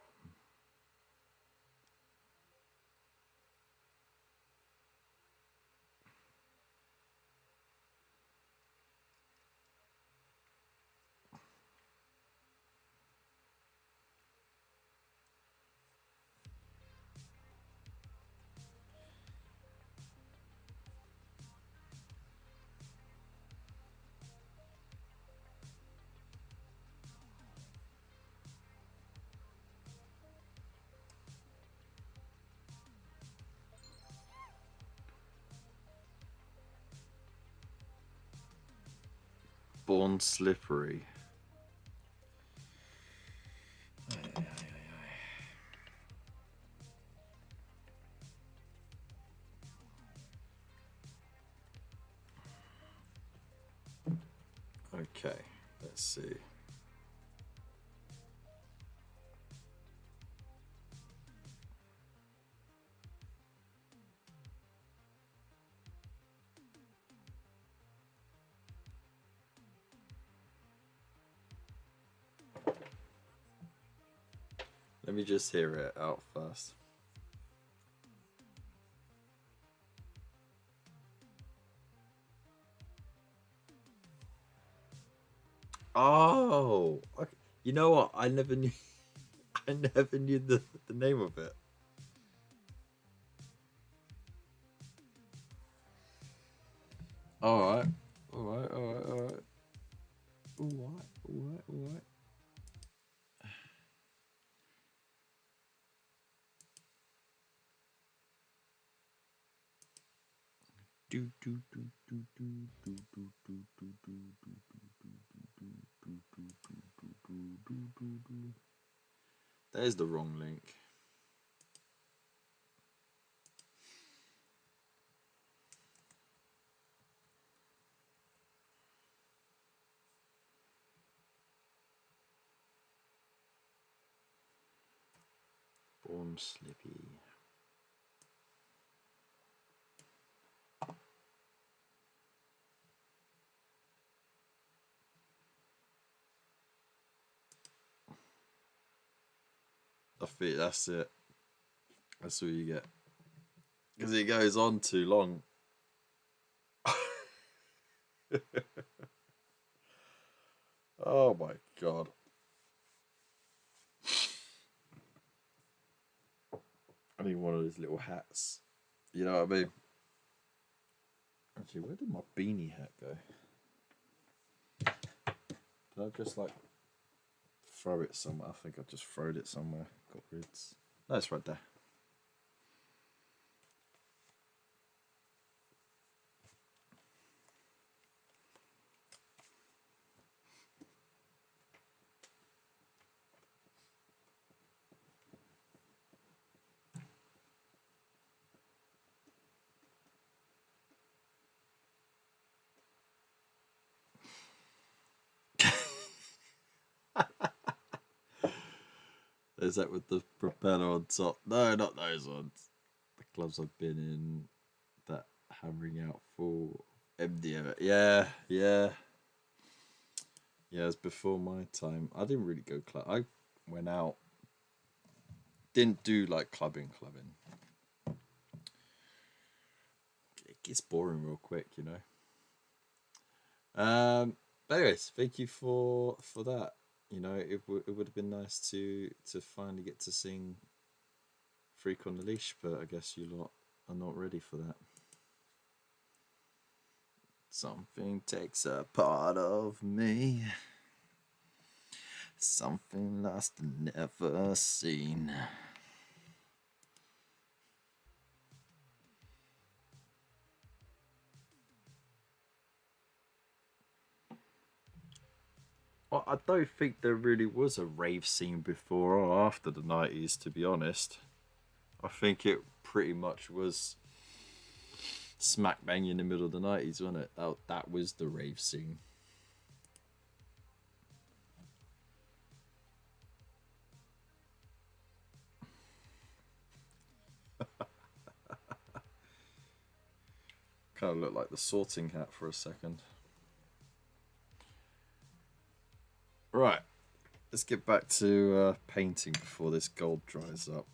Born Slippery. Okay, let's see. Let me just hear it out first. Oh, okay. You know what? I never knew. I never knew the name of it. All right, all right, all right, all right, all right, all right, all right. Do do do do do do do do do do do do. There's the wrong link. Born Slippy. I think that's it. That's what you get. Because it goes on too long. Oh my god. I need one of those little hats. You know what I mean? Actually, where did my beanie hat go? Did I just like throw it somewhere? I think I just throwed it somewhere. Got rids. No, it's right there. Is that with the propeller on top? No, not those ones. The clubs I've been in, that hammering out full MDM. Yeah, yeah. Yeah, it's before my time. I didn't really go club. I went out didn't do like clubbing. It gets boring real quick, you know. But anyways, thank you for that. You know, it would have been nice to finally get to sing Freak on the Leash, but I guess you lot are not ready for that. Something takes a part of me, something lost and never seen. Well, I don't think there really was a rave scene before or after the 90s, to be honest. I think it pretty much was smack bang in the middle of the 90s, wasn't it? That was the rave scene. Kind of looked like the Sorting Hat for a second. Right, let's get back to painting before this gold dries up.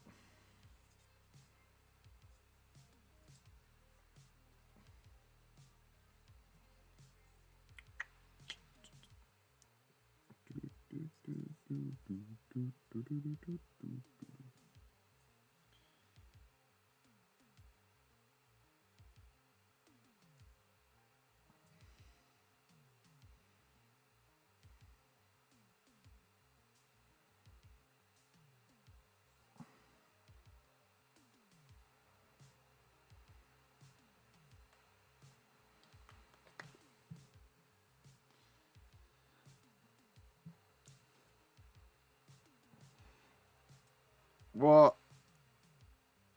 What?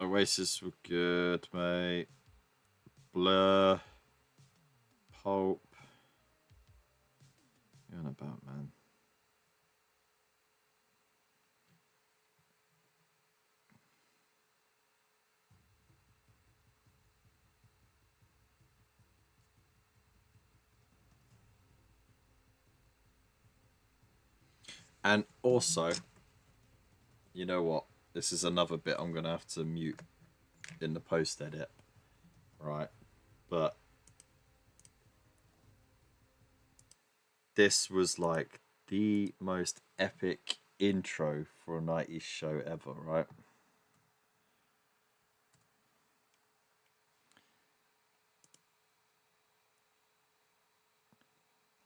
Oasis were good, mate. Blur. Pulp. You're on about, man. And also, you know what? This is another bit I'm going to have to mute in the post edit. Right? But this was like the most epic intro for a 90s show ever, right?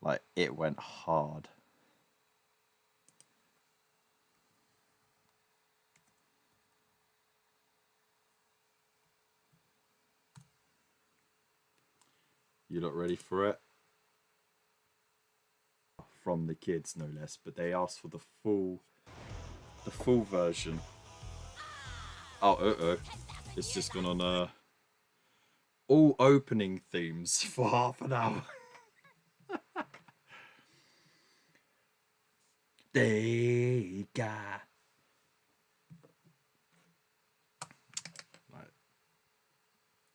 Like, it went hard. You not ready for it? From the kids, no less, but they asked for the full version. Oh, it's just gone on all opening themes for half an hour. They got like,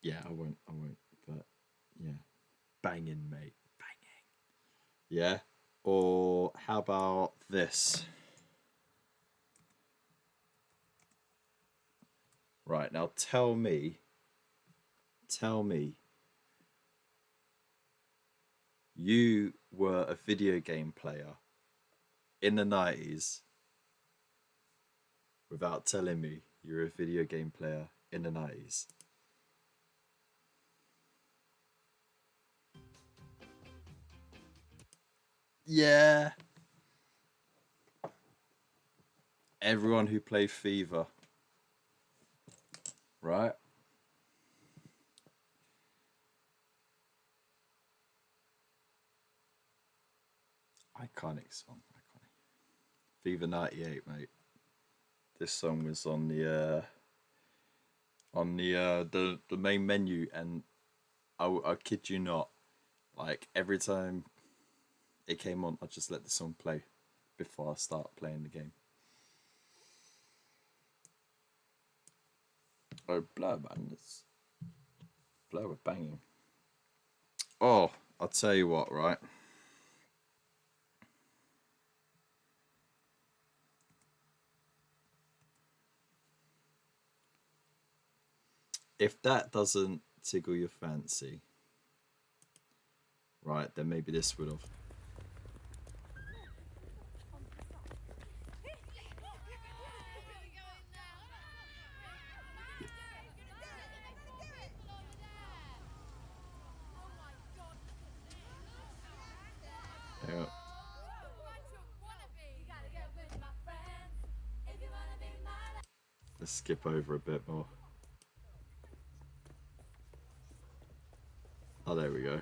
yeah, I won't, but yeah, banging, mate, banging. Yeah, or how about this? Right, now tell me, you were a video game player in the 90s without telling me you're a video game player in the 90s. Yeah. Everyone who played FIFA. Right? Iconic song. Iconic. FIFA 98, mate. This song was on the main menu, and I kid you not, like every time it came on, I just let the song play before I start playing the game. Oh, Blur, man. It's Blur were banging. Oh, I'll tell you what, right? If that doesn't tickle your fancy, right, then maybe this would have. Yeah. Let's skip over a bit more. Oh, there we go.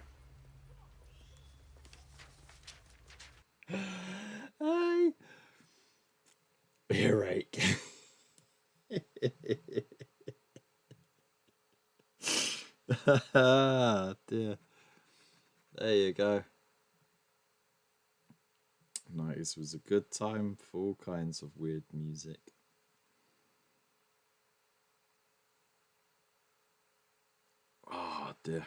Hey, earache. Dear. There you go. 90s was a good time for all kinds of weird music. Oh dear.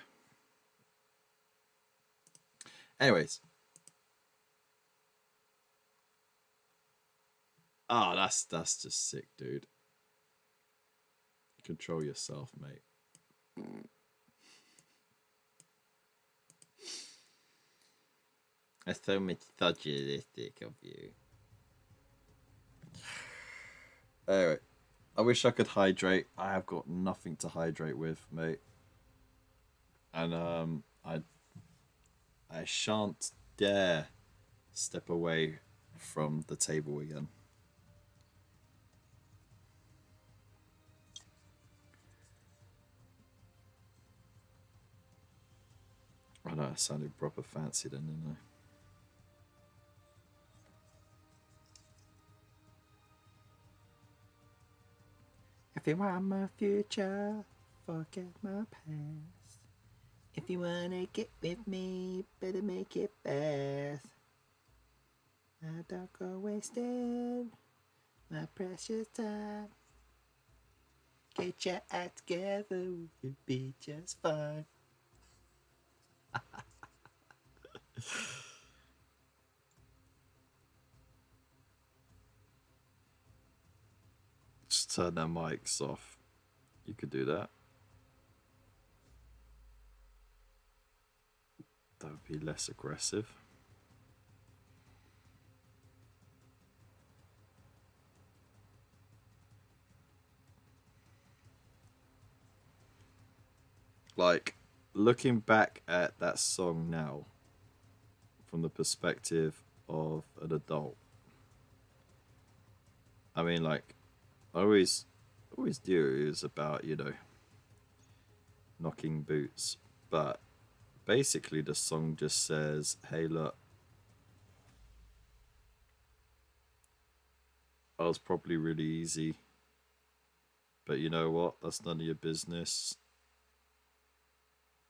Anyways. Oh, that's just sick, dude. Control yourself, mate. That's so misogynistic of you. Anyway, I wish I could hydrate. I have got nothing to hydrate with, mate. And I shan't dare step away from the table again. I know, I sounded proper fancy then, didn't I? If you want my future, forget my past. If you wanna get with me, better make it fast. I don't go wasting my precious time. Get your act together, we'll be just fine. Just turn their mics off. You could do that. That would be less aggressive. Like, looking back at that song now, from the perspective of an adult, I mean, like, I always knew it was about, you know, knocking boots, but basically the song just says, hey, look, I was probably really easy, but you know what? That's none of your business.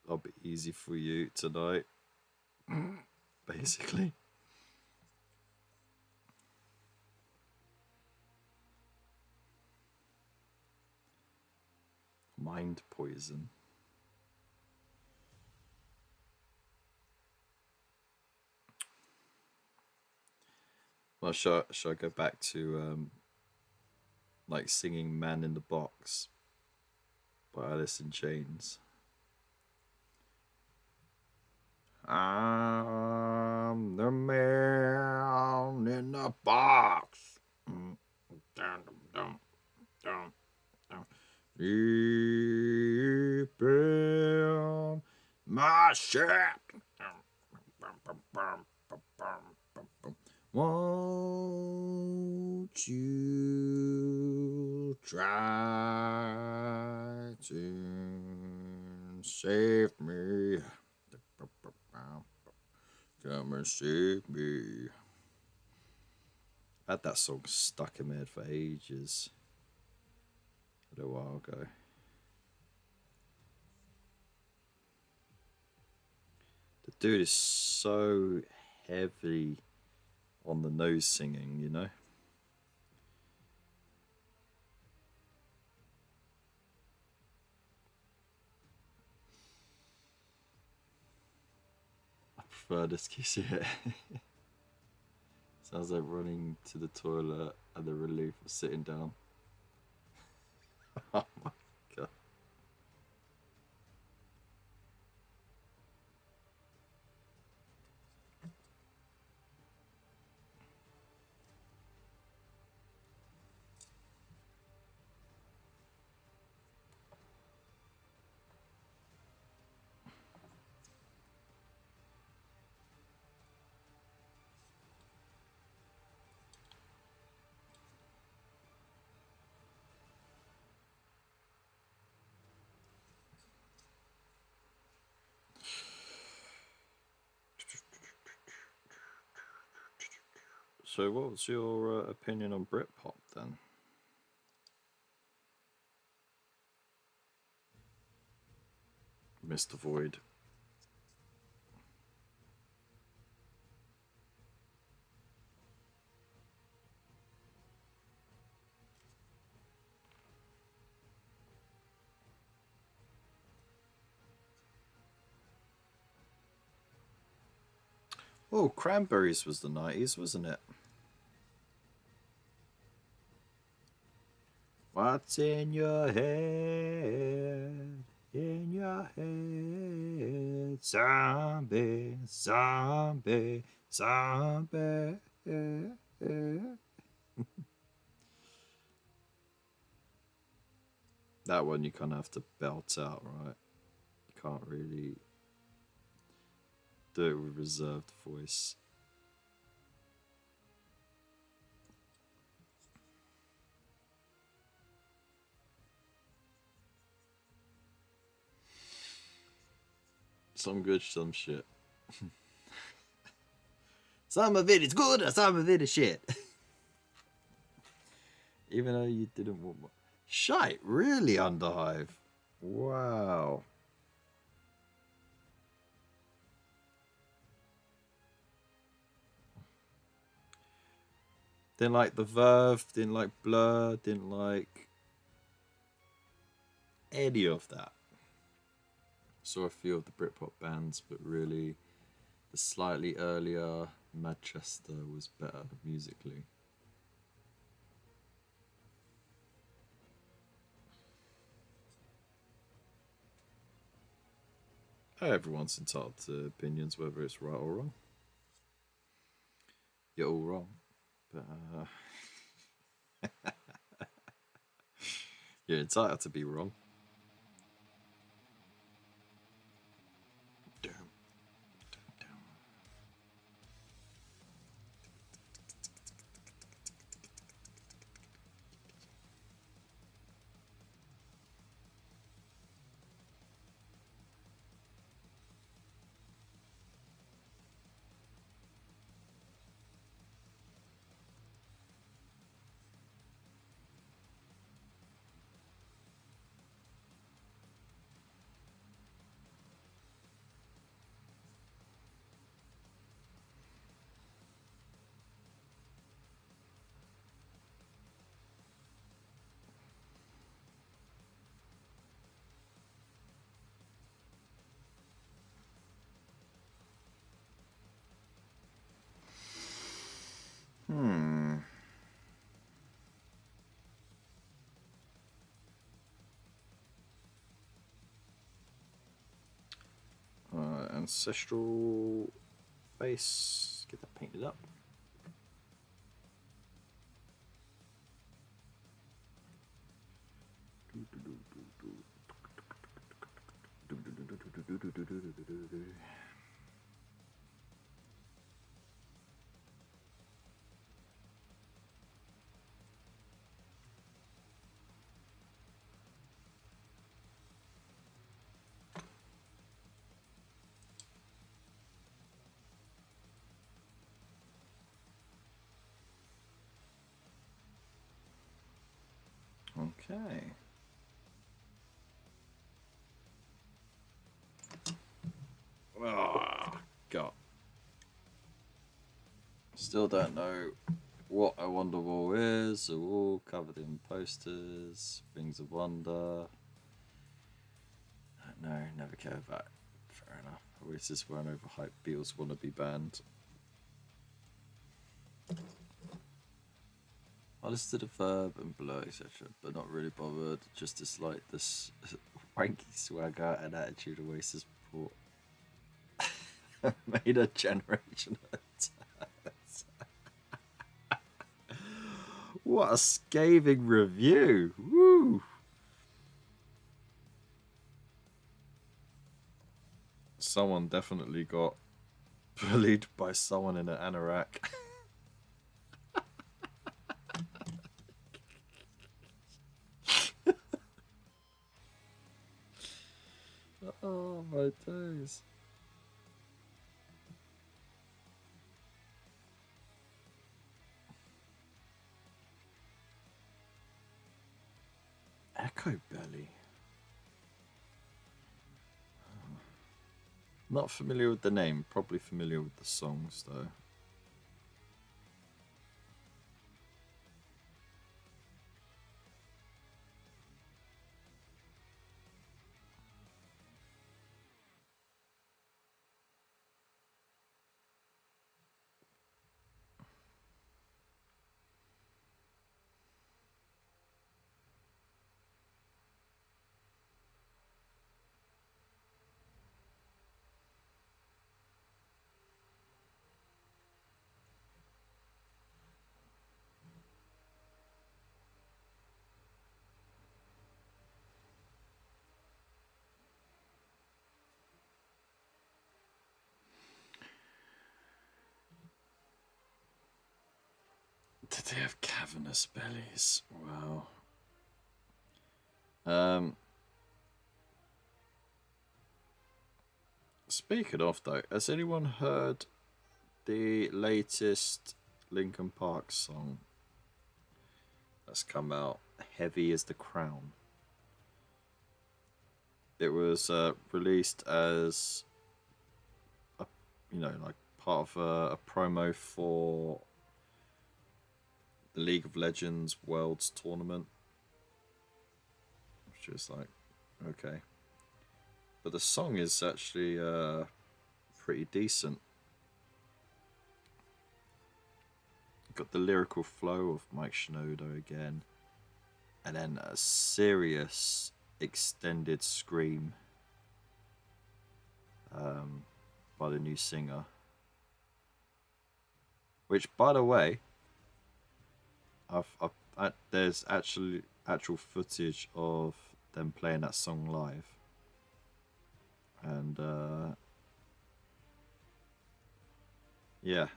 I'll be easy for you tonight. Basically. Mind poison. Well, shall I go back to like singing "Man in the Box" by Alice in Chains? I'm the man in the box. Dum, dum, dum, dum, dum. Deep in my ship. Won't you try to save me? Come and save me. I had that song stuck in my head for ages. A little while ago. The dude is so heavy on the nose singing, you know? I prefer this kiss, yeah. Sounds like running to the toilet and the relief of sitting down. Oh my god. So, what was your opinion on Britpop then? Mr. Void. Oh, Cranberries was the 90s, wasn't it? What's in your head? In your head? Zombie, zombie, zombie. That one you kind of have to belt out, right? You can't really do it with reserved voice. Some good, some shit. Some of it is good, and some of it is shit. Even though you didn't want more. Shite, really, Underhive? Wow. Didn't like the Verve, didn't like Blur, didn't like any of that. Saw a few of the Britpop bands, but really the slightly earlier Manchester was better musically. Everyone's entitled to opinions, whether it's right or wrong. You're all wrong, but you're entitled to be wrong. Damn. Ancestral base. Get that painted up. Okay. Oh, God. Still don't know what a Wonderwall is. A wall covered in posters, Rings of Wonder. No, never cared about it. Fair enough. Always just were an overhyped Beatles wannabe band. I listened to the Verb and Blur, etc., but not really bothered. Just dislike this wanky swagger and attitude Oasis brought. Made a generation of turds. What a scathing review! Woo! Someone definitely got bullied by someone in an anorak. Oh my days. Taco Belly. Not familiar with the name, probably familiar with the songs though. Did they have cavernous bellies? Wow. Speaking of though, has anyone heard the latest Linkin Park song that's come out? Heavy as the Crown. It was released as a, like part of a promo for the League of Legends Worlds tournament, which is like, okay, but the song is actually pretty decent. Got the lyrical flow of Mike Shinoda again, and then a serious extended scream by the new singer, which, by the way, there's actual footage of them playing that song live, and yeah,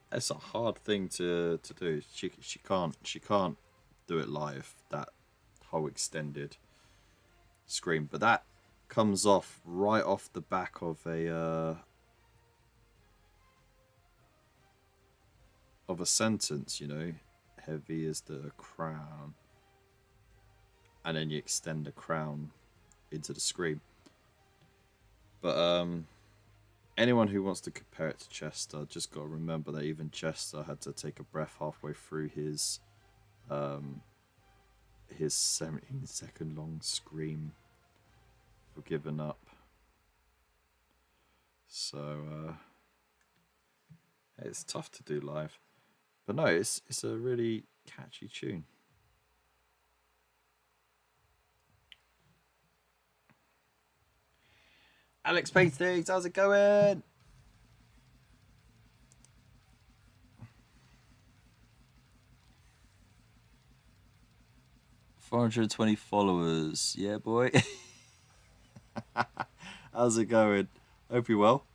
it's a hard thing to do. She can't do it live, that whole extended scream, but that comes off right off the back of a sentence, heavy as the crown, and then you extend the crown into the scream. But anyone who wants to compare it to Chester, just got to remember that even Chester had to take a breath halfway through his 17-second long scream for giving up. So it's tough to do live, but no, it's a really catchy tune. Alex Paintings, how's it going? $420 followers, yeah, boy. How's it going? Hope you're well.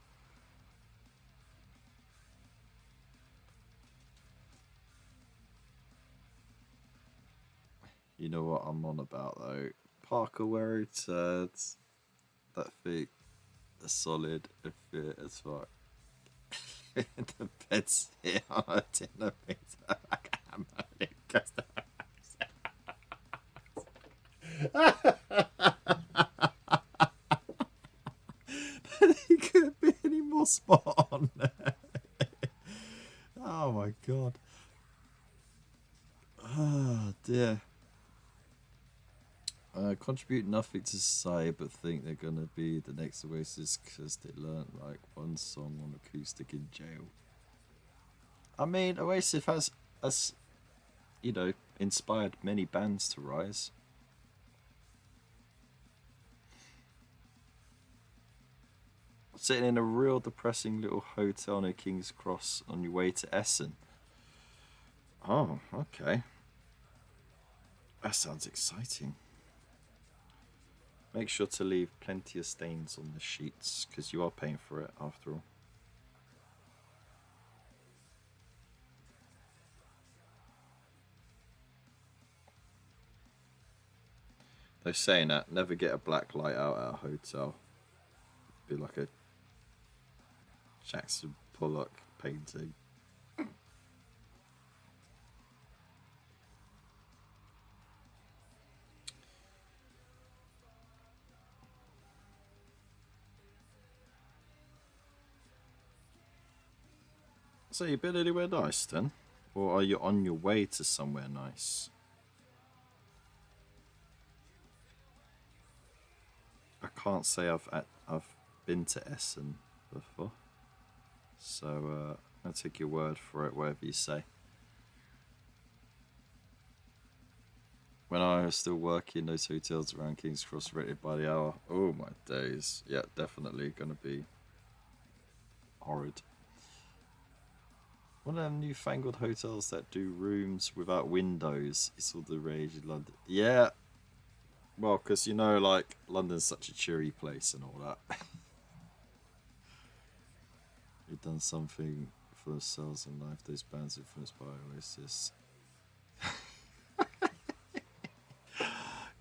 You know what I'm on about though. Parker where it turns. That feet are solid and fit as fuck. The bed's here on a dinner pizza like a hammer. He couldn't be any more spot on. Oh my god. Oh dear. Contribute nothing to society, but think they're gonna be the next Oasis because they learnt like one song on acoustic in jail. I mean, Oasis has inspired many bands to rise. Sitting in a real depressing little hotel near King's Cross on your way to Essen. Oh, okay. That sounds exciting. Make sure to leave plenty of stains on the sheets, because you are paying for it after all. They're saying that, never get a black light out at a hotel. Be like a Jackson Pollock painting. So you been anywhere nice then? Or are you on your way to somewhere nice? I can't say I've been to Essen before. So I'll take your word for it, whatever you say. When I was still working those hotels around King's Cross rated by the hour, oh my days. Yeah, definitely going to be horrid. One of them newfangled hotels that do rooms without windows. It's all the rage in London. Yeah. Well, because you know, like, London's such a cheery place and all that. They've done something for themselves in life. Those bands influenced by Oasis.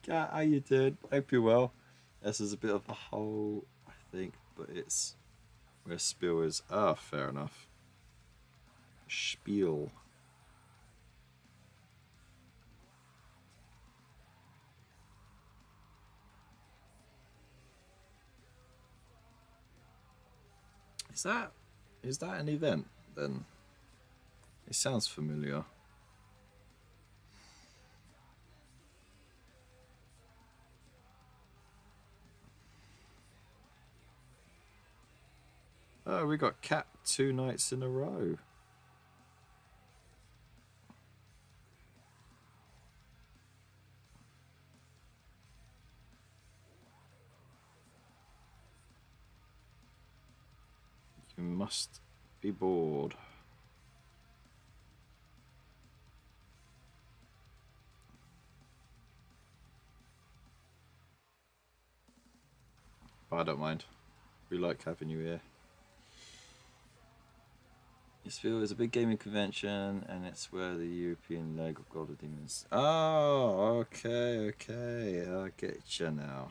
Cat, how you doing? Hope you're well. This is a bit of a hole, I think, but it's where Spiel is. Ah, fair enough. Spiel. Is that an event then? It sounds familiar. Oh, we got Cat 2 nights in a row. You must be bored. But I don't mind. We like having you here. Eastfield is a big gaming convention, and it's where the European leg of God of Demons. Oh, okay, I get you now.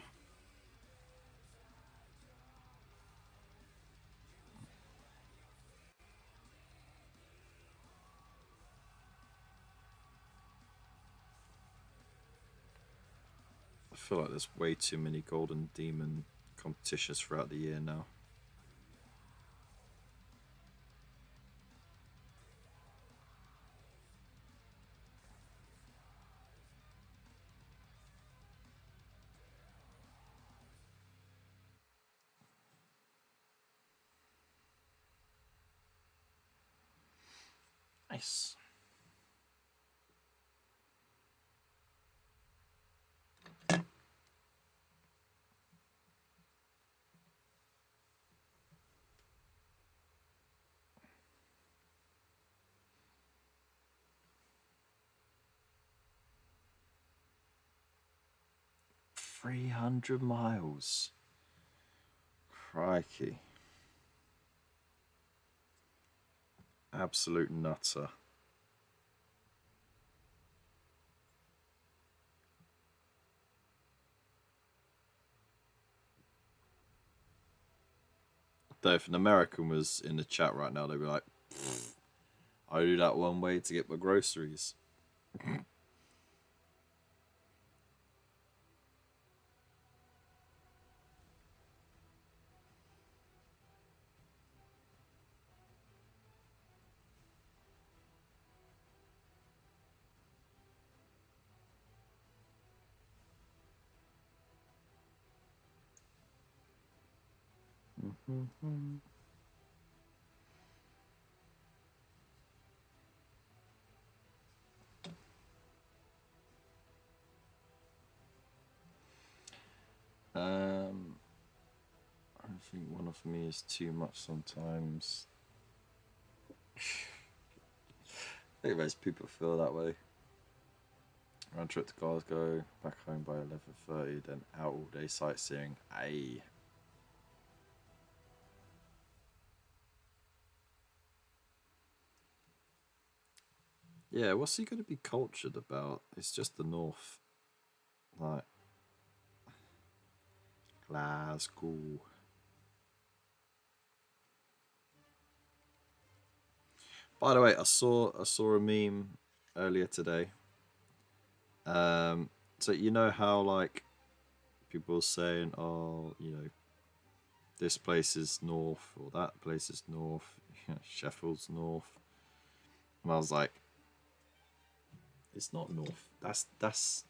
I feel like there's way too many Golden Demon competitions throughout the year now. Nice. $300 miles. Crikey. Absolute nutter. Though if an American was in the chat right now, they'd be like, I do that one way to get my groceries. I think one of me is too much sometimes. I think most people feel that way. Round trip to Glasgow, back home by 11:30, then out all day sightseeing. Aye. Yeah, what's he going to be cultured about? It's just the north. Like, Glasgow. By the way, I saw a meme earlier today. So you know how like people saying, oh, you know, this place is north or that place is north. Sheffield's north. And I was like, it's not north. That's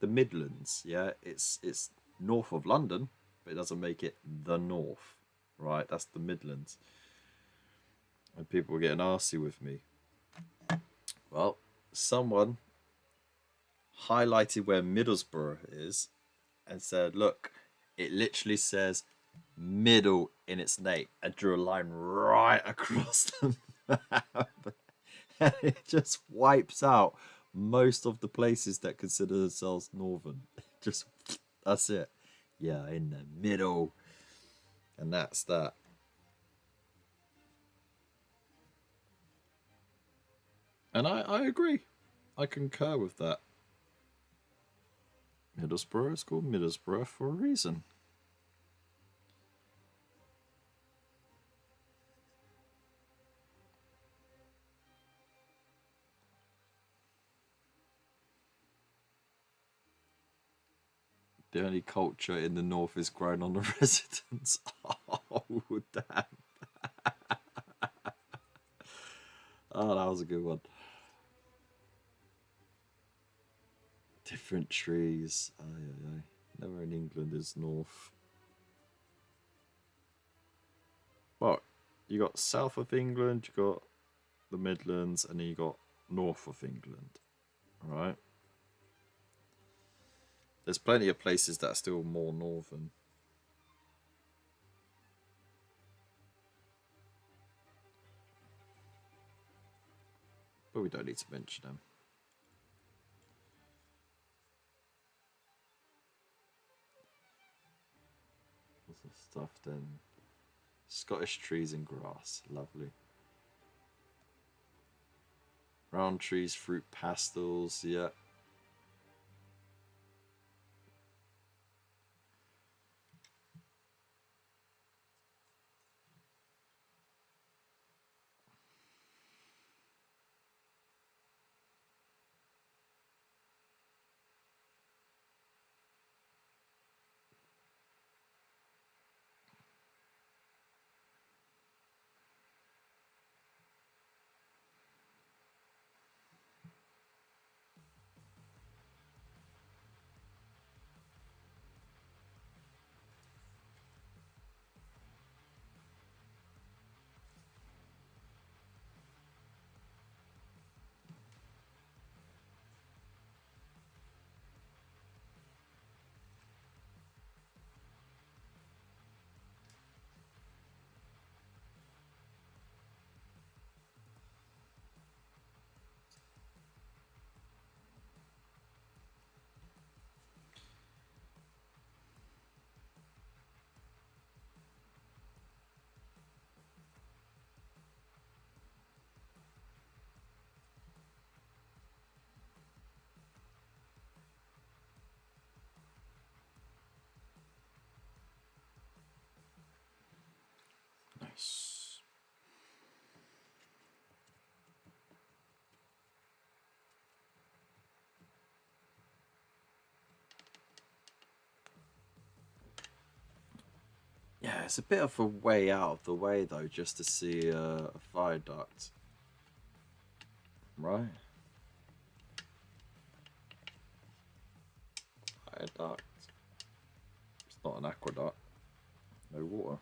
the Midlands. Yeah, it's north of London, but it doesn't make it the north, right? That's the Midlands. And people were getting arsy with me. Well, someone highlighted where Middlesbrough is and said, look, it literally says middle in its name, and drew a line right across the map. And it just wipes out most of the places that consider themselves northern. Just, that's it. Yeah, in the middle. And that's that. And I agree. I concur with that. Middlesbrough is called Middlesbrough for a reason. The only culture in the north is grown on the residents. Oh, damn. Oh, that was a good one. Different trees. Aye. Nowhere in England is north. Well, you got south of England, you got the Midlands, and then you got north of England. Right? There's plenty of places that are still more northern. But we don't need to mention them. What's the stuff then? Scottish trees and grass. Lovely. Round trees, fruit pastels. Yeah. Nice. Yeah, it's a bit of a way out of the way though, just to see a fire duct. Right? Fire duct. It's not an aqueduct. No water.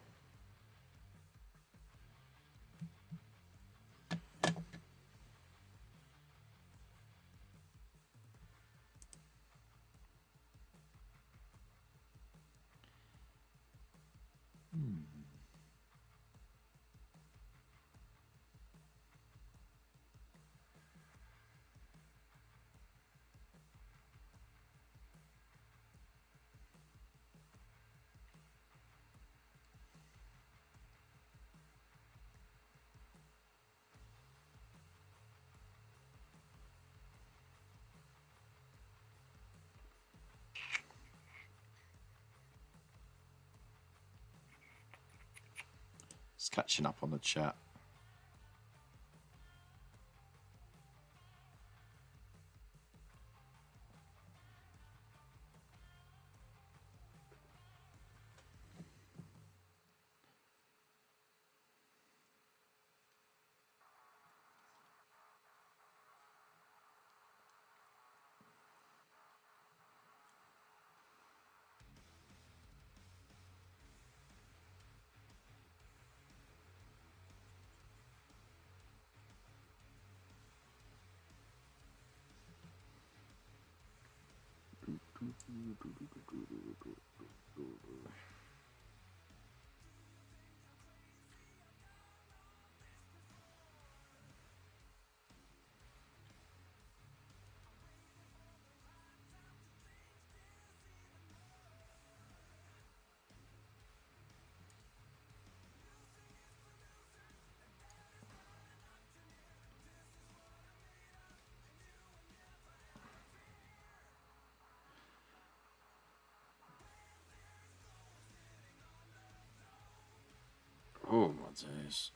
Just catching up on the chat. Oh my days.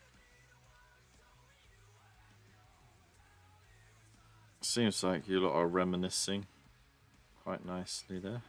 Seems like you lot are reminiscing quite nicely there.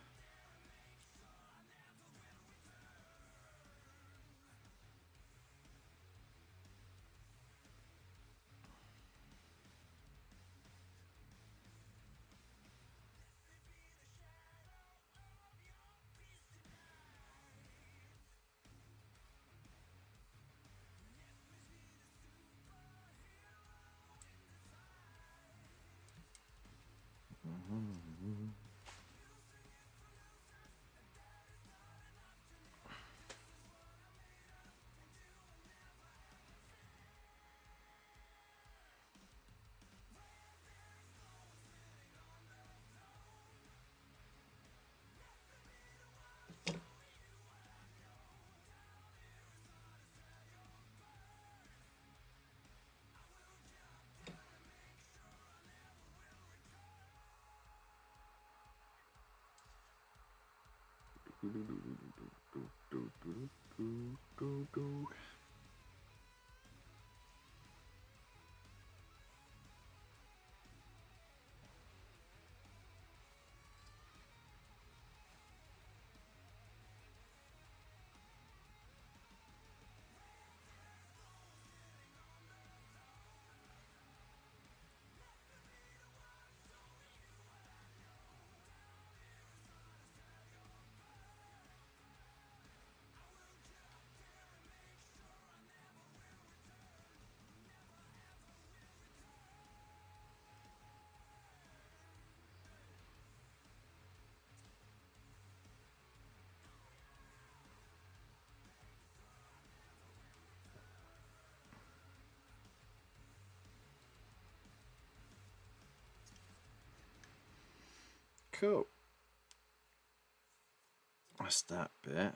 Cool. That's that bit.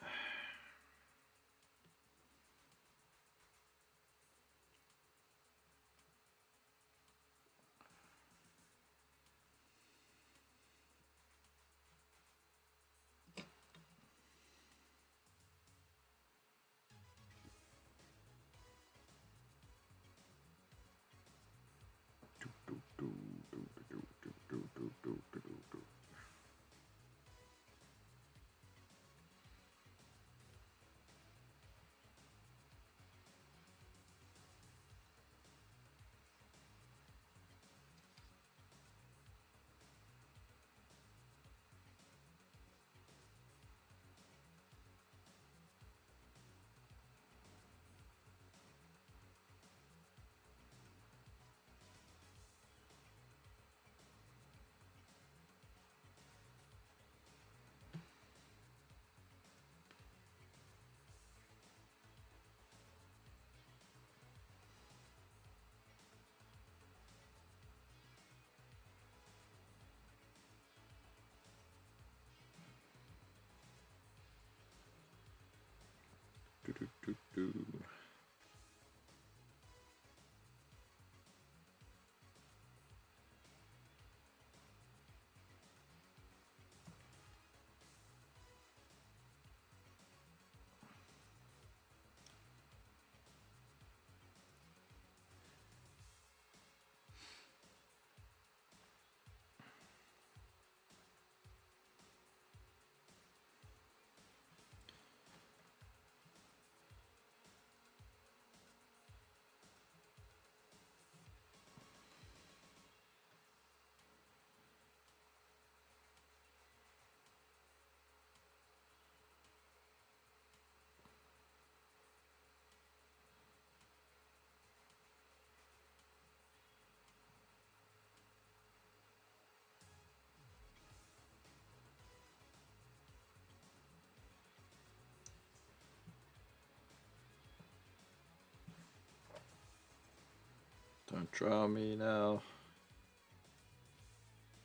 Don't drown me now.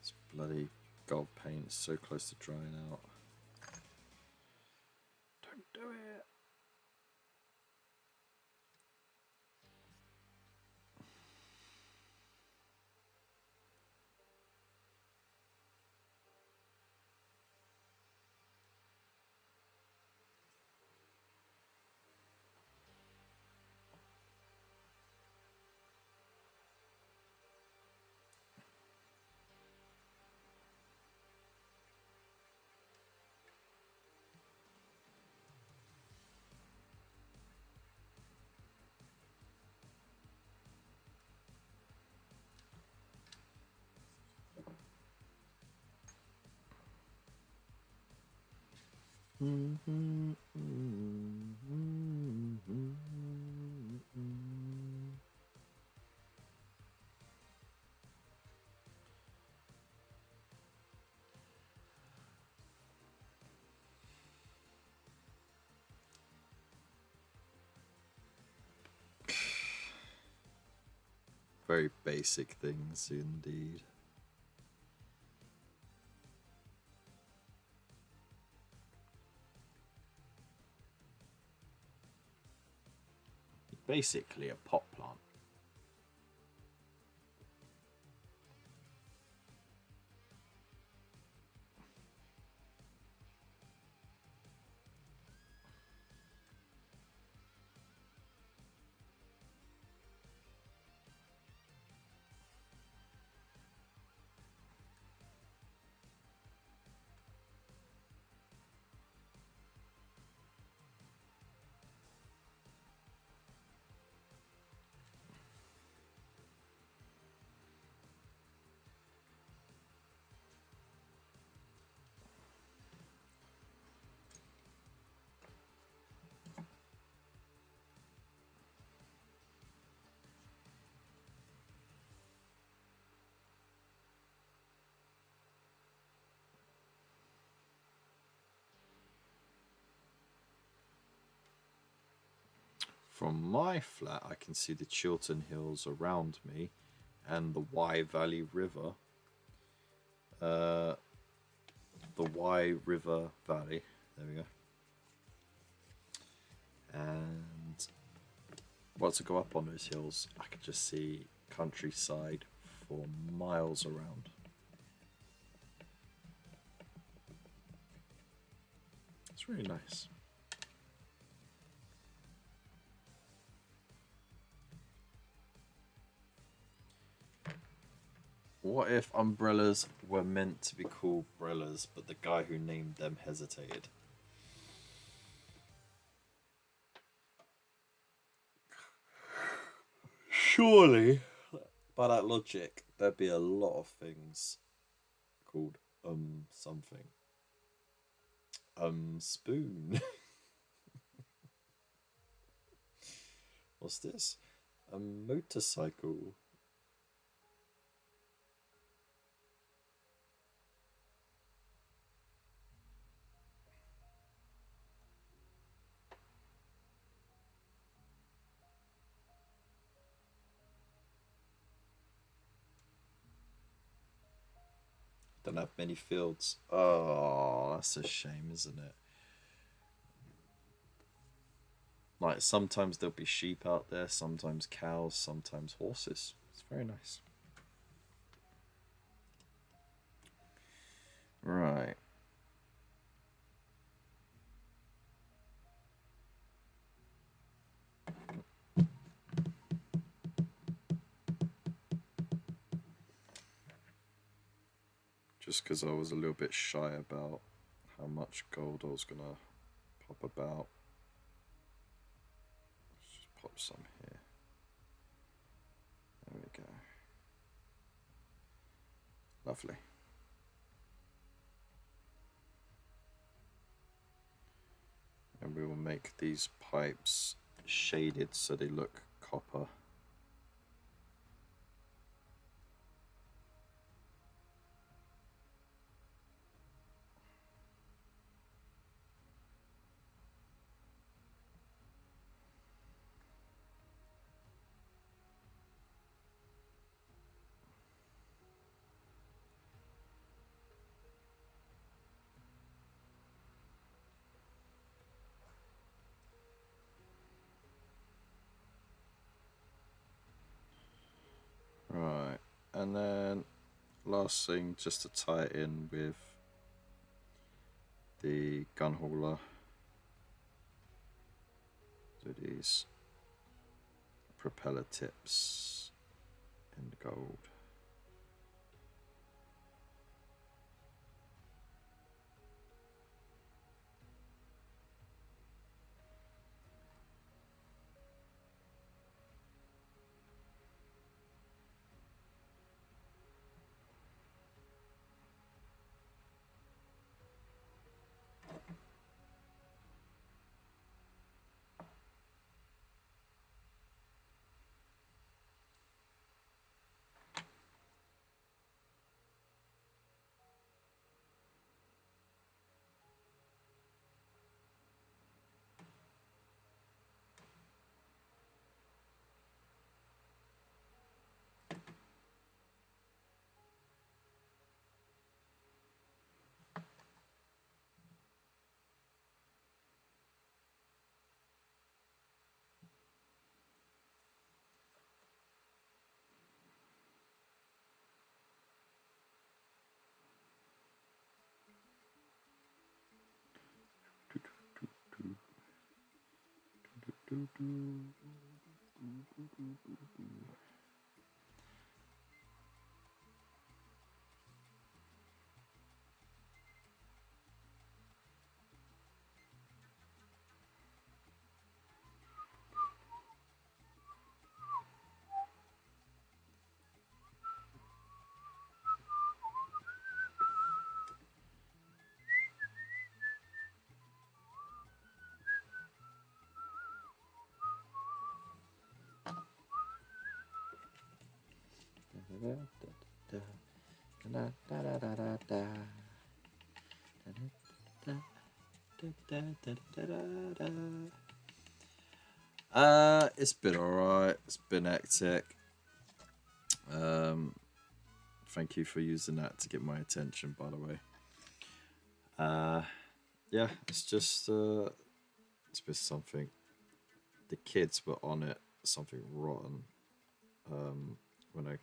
This bloody gold paint is so close to drying out. Don't do it. Very basic things indeed. Basically a pot plant. From my flat, I can see the Chiltern Hills around me and the Wye Valley River. The Wye River Valley. There we go. And once I go up on those hills, I can just see countryside for miles around. It's really nice. What if umbrellas were meant to be called brellas, but the guy who named them hesitated? Surely, by that logic, there'd be a lot of things called something. Spoon. What's this? A motorcycle. Don't have many fields. Oh, that's a shame, isn't it? Like, sometimes there'll be sheep out there, sometimes cows, sometimes horses. It's very nice. Right. Just because I was a little bit shy about how much gold I was gonna pop about. Let's just pop some here. There we go. Lovely. And we will make these pipes shaded so they look copper. And then last thing, just to tie it in with the gun hauler. Do these propeller tips in gold. It's been alright. It's been hectic. Thank you for using that to get my attention, by the way. Yeah, it's just it's been something. The kids were on it, something rotten. When I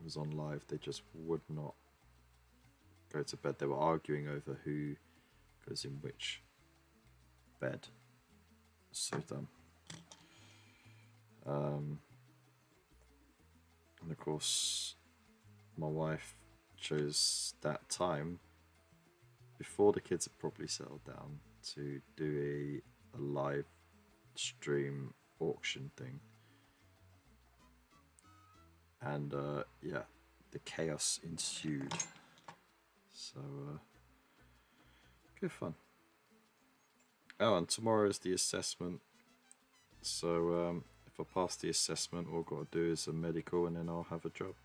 was on live, they just would not go to bed. They were arguing over who goes in which bed. So dumb. And of course, my wife chose that time before the kids had probably settled down to do a live stream auction thing. And yeah, the chaos ensued. So good fun. Oh, and tomorrow is the assessment. So if I pass the assessment, all I've got to do is a medical and then I'll have a job.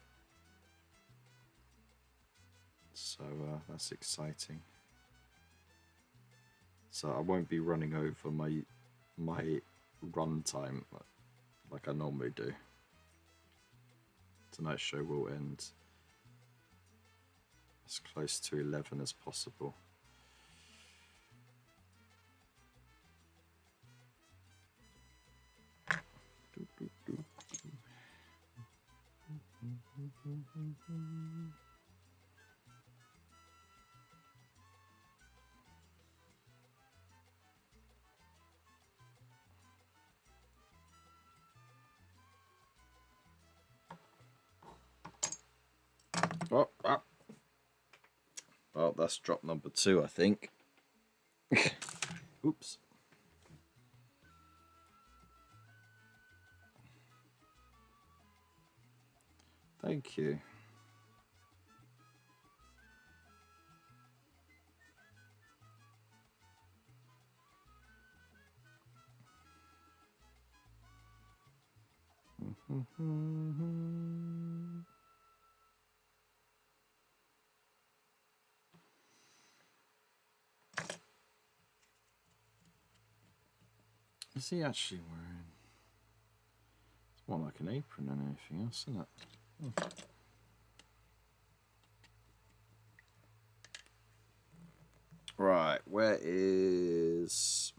So that's exciting. So I won't be running over my run time like I normally do. Tonight's show will end as close to 11 as possible. Well, that's drop number 2, I think. Oops. Thank you. Is he actually wearing? It's more like an apron than anything else, isn't it? Right, where is?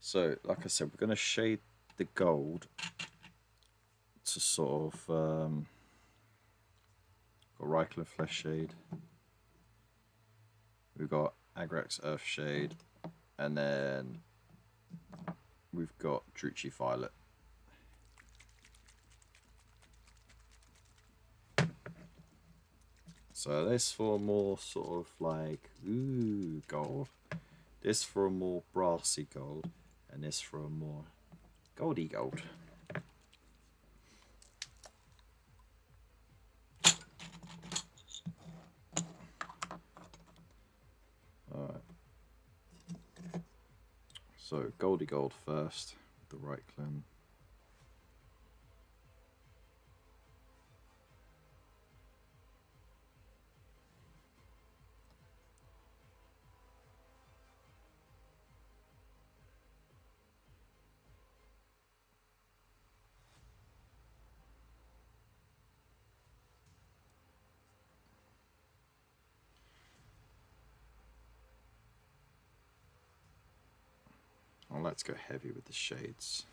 So, like I said, we're going to shade the gold to sort of got Reichland Flesh Shade. We've got Agrax Earth Shade, and then we've got Druchii Violet. So this for more sort of like gold. This for a more brassy gold, and this for a more goldy gold. Alright. So goldy gold first, with the Reichland. Oh, let's go heavy with the shades.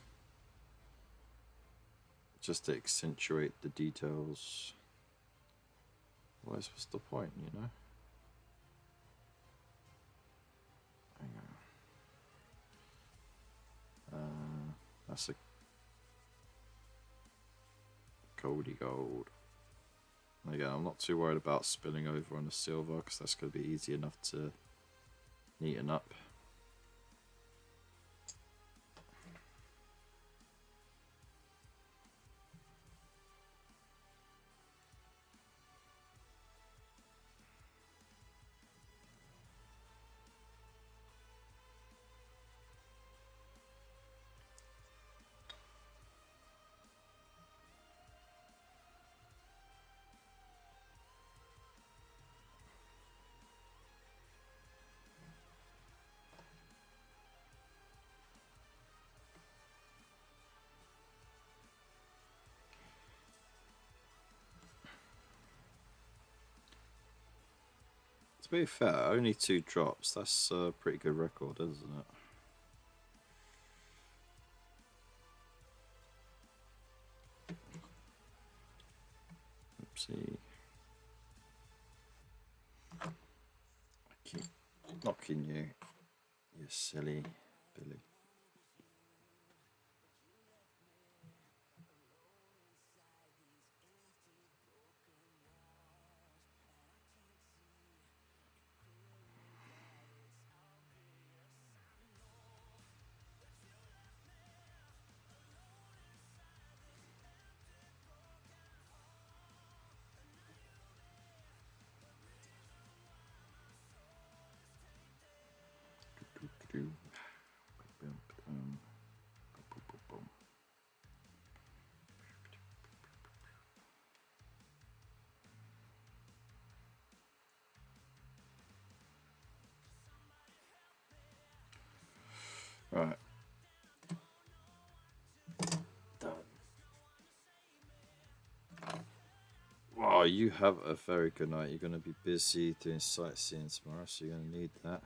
Just to accentuate the details. What's the point, you know? Hang on. That's a goldy gold. Again, I'm not too worried about spilling over on the silver because that's going to be easy enough to neaten up. To be fair, only 2 drops. That's a pretty good record, isn't it? Oopsie. I keep knocking you, you silly Billy. Right. Done. Wow, you have a very good night. You're going to be busy doing sightseeing tomorrow, so you're going to need that.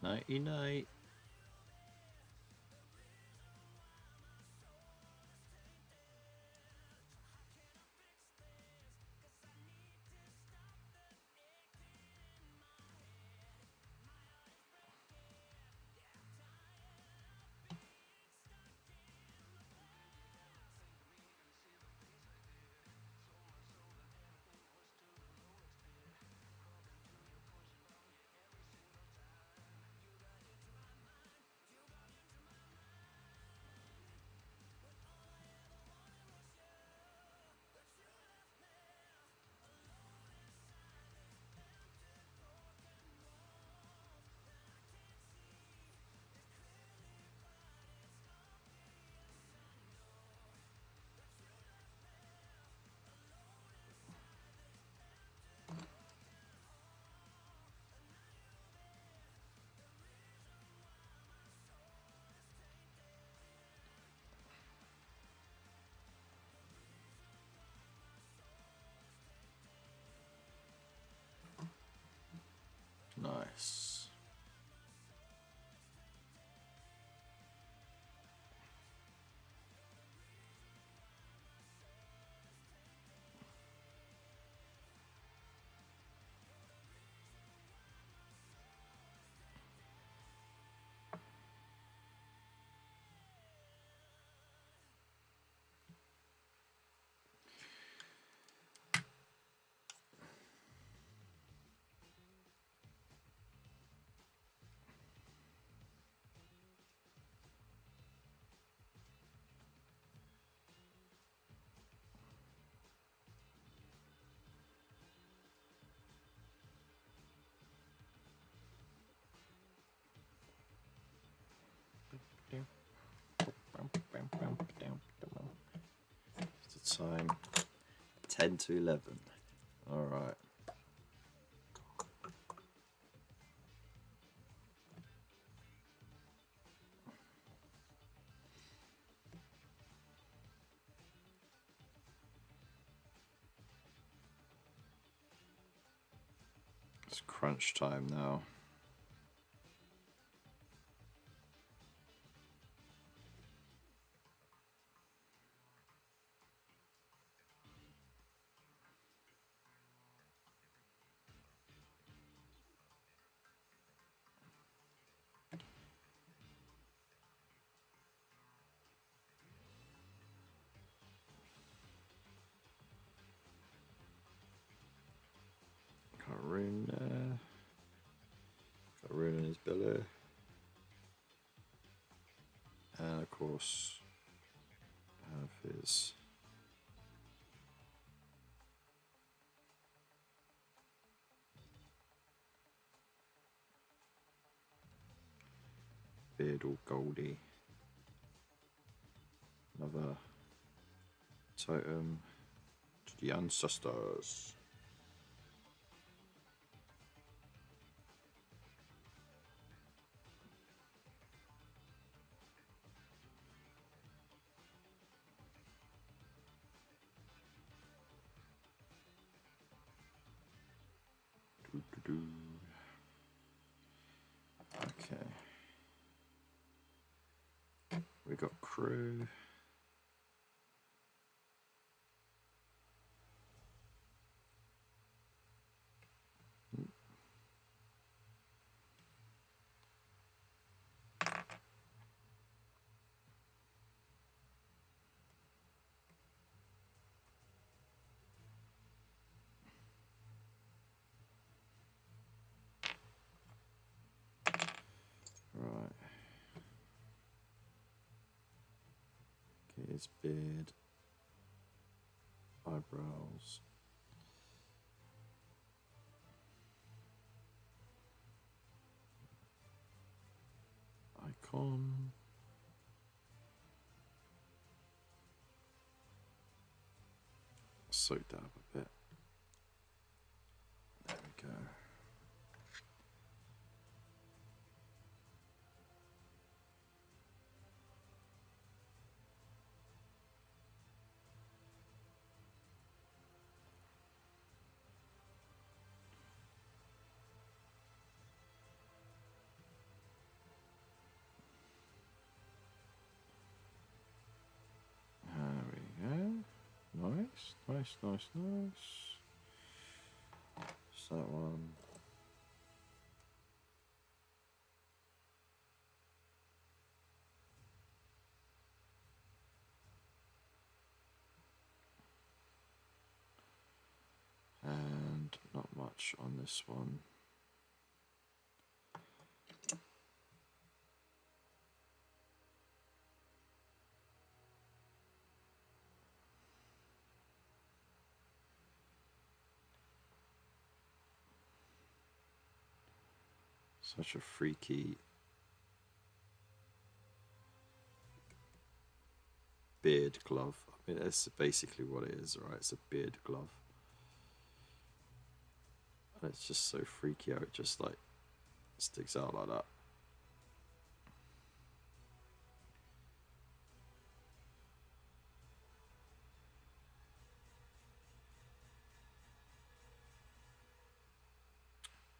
Nighty night. It's the time 10 to 11. All right. It's crunch time now. Got a rune there. Got a rune in his belly. And of course, have his beard all goldy. Another totem to the ancestors. Okay. We got crew. Right. Okay, his beard, eyebrows. Icon. Soak that up a bit. There we go. There we go. Nice, nice, nice, nice. Just that one. And not much on this one. Such a freaky beard glove. I mean, that's basically what it is, right? It's a beard glove. And it's just so freaky how it just like sticks out like that.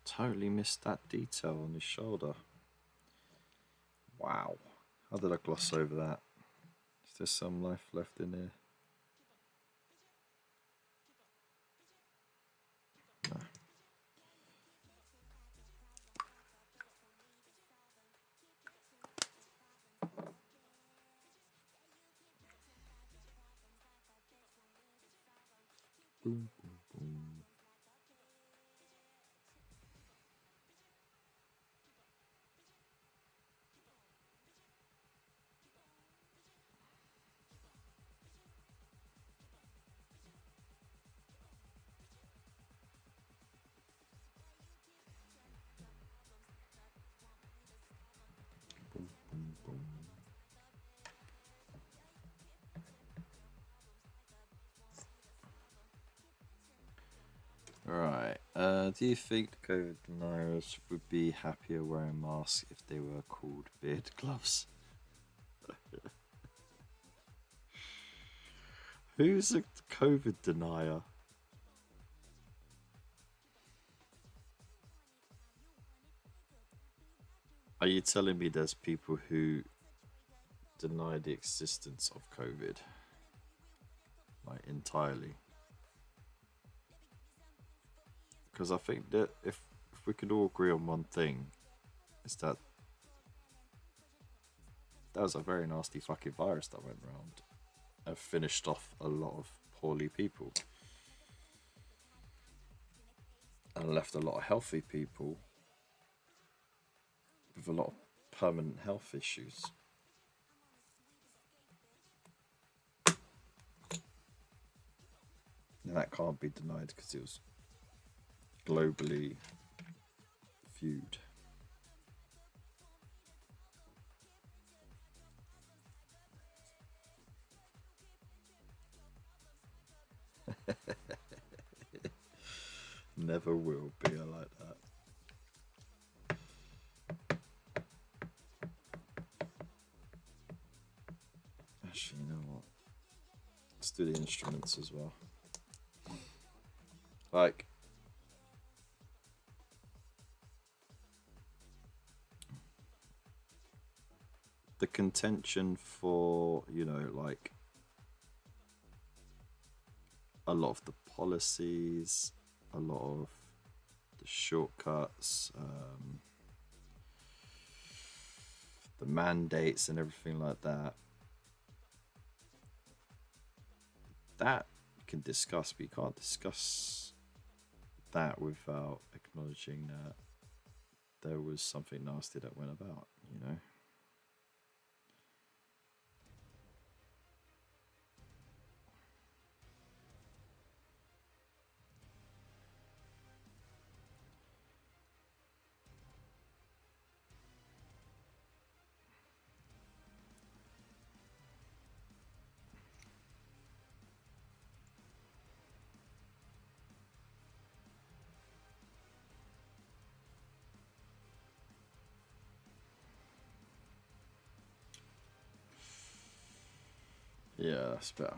Totally missed that detail on his shoulder. Wow. How did I gloss over that? Is there some life left in there? No. Boom, boom, boom. Boom, boom, boom. Do you think COVID deniers would be happier wearing masks if they were called beard gloves? Who's a COVID denier? Are you telling me there's people who deny the existence of COVID? Like, entirely? Because I think that if we could all agree on one thing, is that that was a very nasty fucking virus that went around and finished off a lot of poorly people. And left a lot of healthy people with a lot of permanent health issues. And that can't be denied because it was globally viewed. Never will be like that. Actually, you know what? Let's do the instruments as well. Like, the contention for, you know, like, a lot of the policies, a lot of the shortcuts, the mandates and everything like that, that you can discuss, but you can't discuss that without acknowledging that there was something nasty that went about, you know? Yeah, that's better.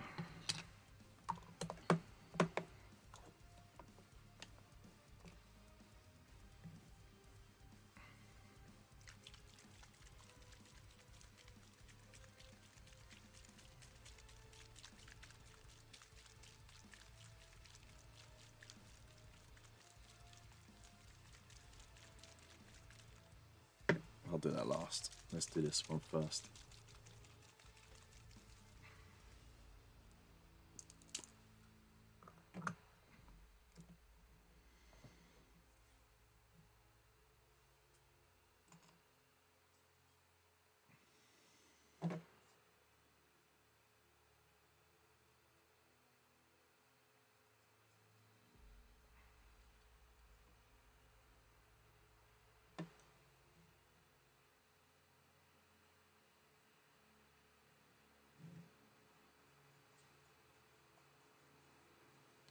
I'll do that last. Let's do this one first.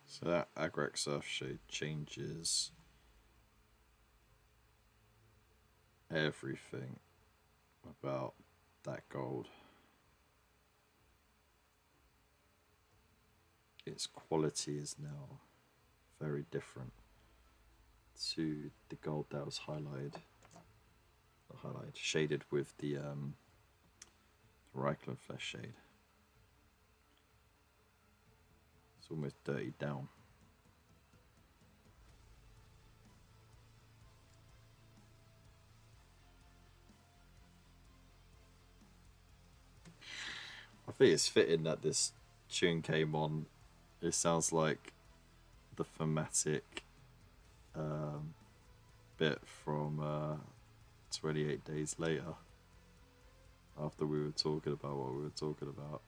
So that Agrek Surf Shade changes everything about that gold. Its quality is now very different to the gold that was shaded with the Reikland Flesh shade. It's almost dirtied down. I think it's fitting that this tune came on. It sounds like the thematic bit from 28 Days Later, after we were talking about what we were talking about.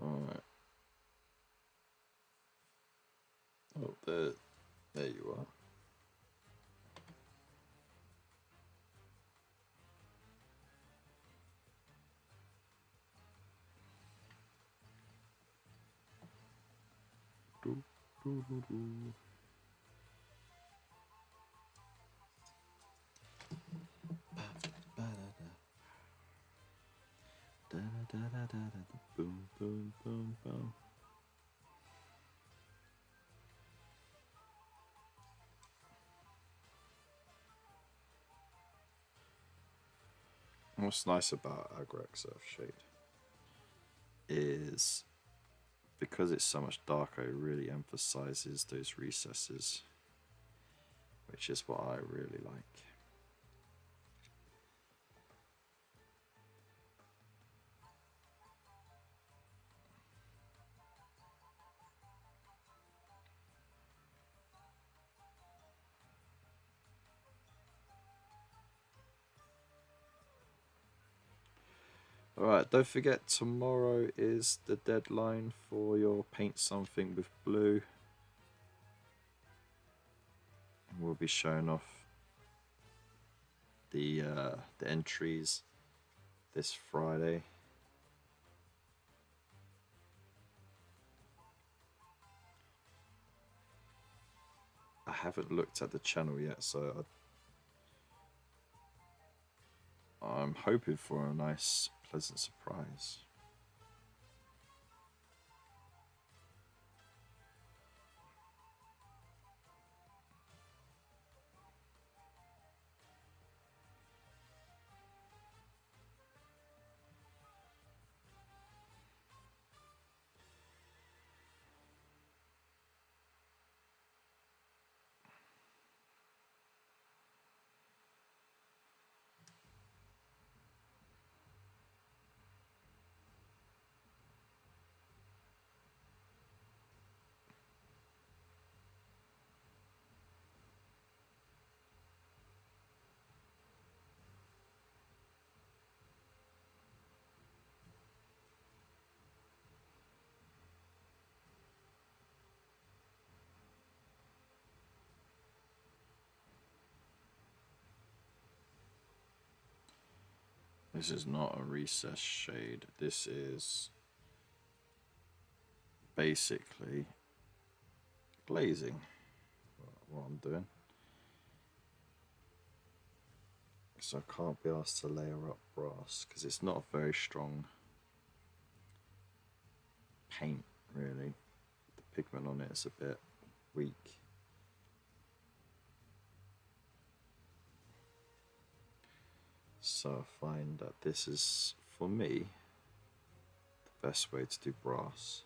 Alright. Oh, there you are. Do, do, do, do. Da, da, da, da, da, da. Boom, boom, boom, boom. What's nice about Agrax Earthshade is because it's so much darker, it really emphasizes those recesses, which is what I really like. Alright, don't forget tomorrow is the deadline for your paint something with blue. We'll be showing off the entries this Friday. I haven't looked at the channel yet, so I'm hoping for a nice, pleasant surprise. This is not a recess shade. This is basically glazing, what I'm doing. So I can't be asked to layer up brass because it's not a very strong paint, really. The pigment on it is a bit weak. So I find that this is, for me, the best way to do brass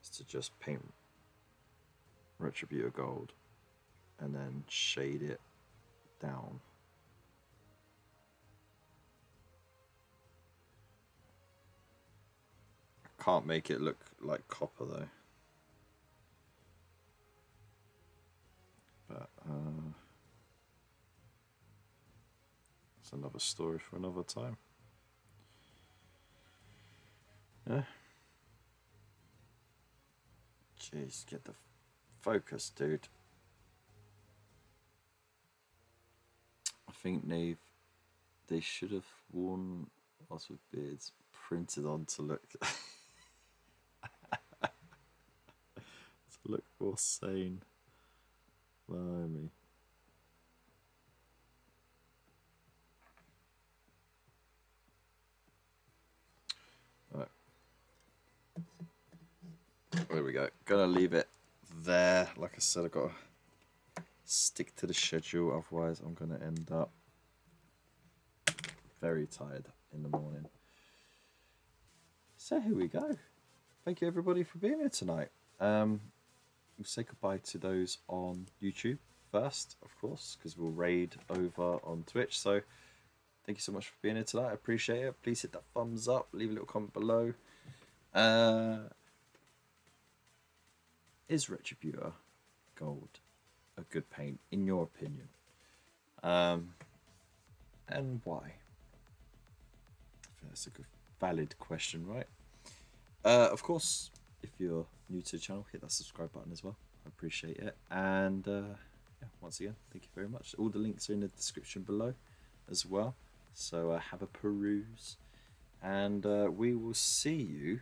is to just paint Retributor Gold and then shade it down. I can't make it look like copper though. But it's another story for another time. Yeah. Jeez, get the focus, dude. I think they should have worn us with beards printed on to look to look more sane. Blimey. Right. There we go. Gonna leave it there. Like I said, I've got to stick to the schedule, otherwise I'm gonna end up very tired in the morning. So here we go. Thank you everybody for being here tonight. We'll say goodbye to those on YouTube first, of course, because we'll raid over on Twitch. So thank you so much for being here tonight. I appreciate it. Please hit that thumbs up, leave a little comment below. Is Retributor Gold a good paint, in your opinion? And why? I think that's a good, valid question, right? Of course, if you're new to the channel, hit that subscribe button as well. I appreciate it. And yeah, once again, thank you very much. All the links are in the description below as well. So have a peruse. And we will see you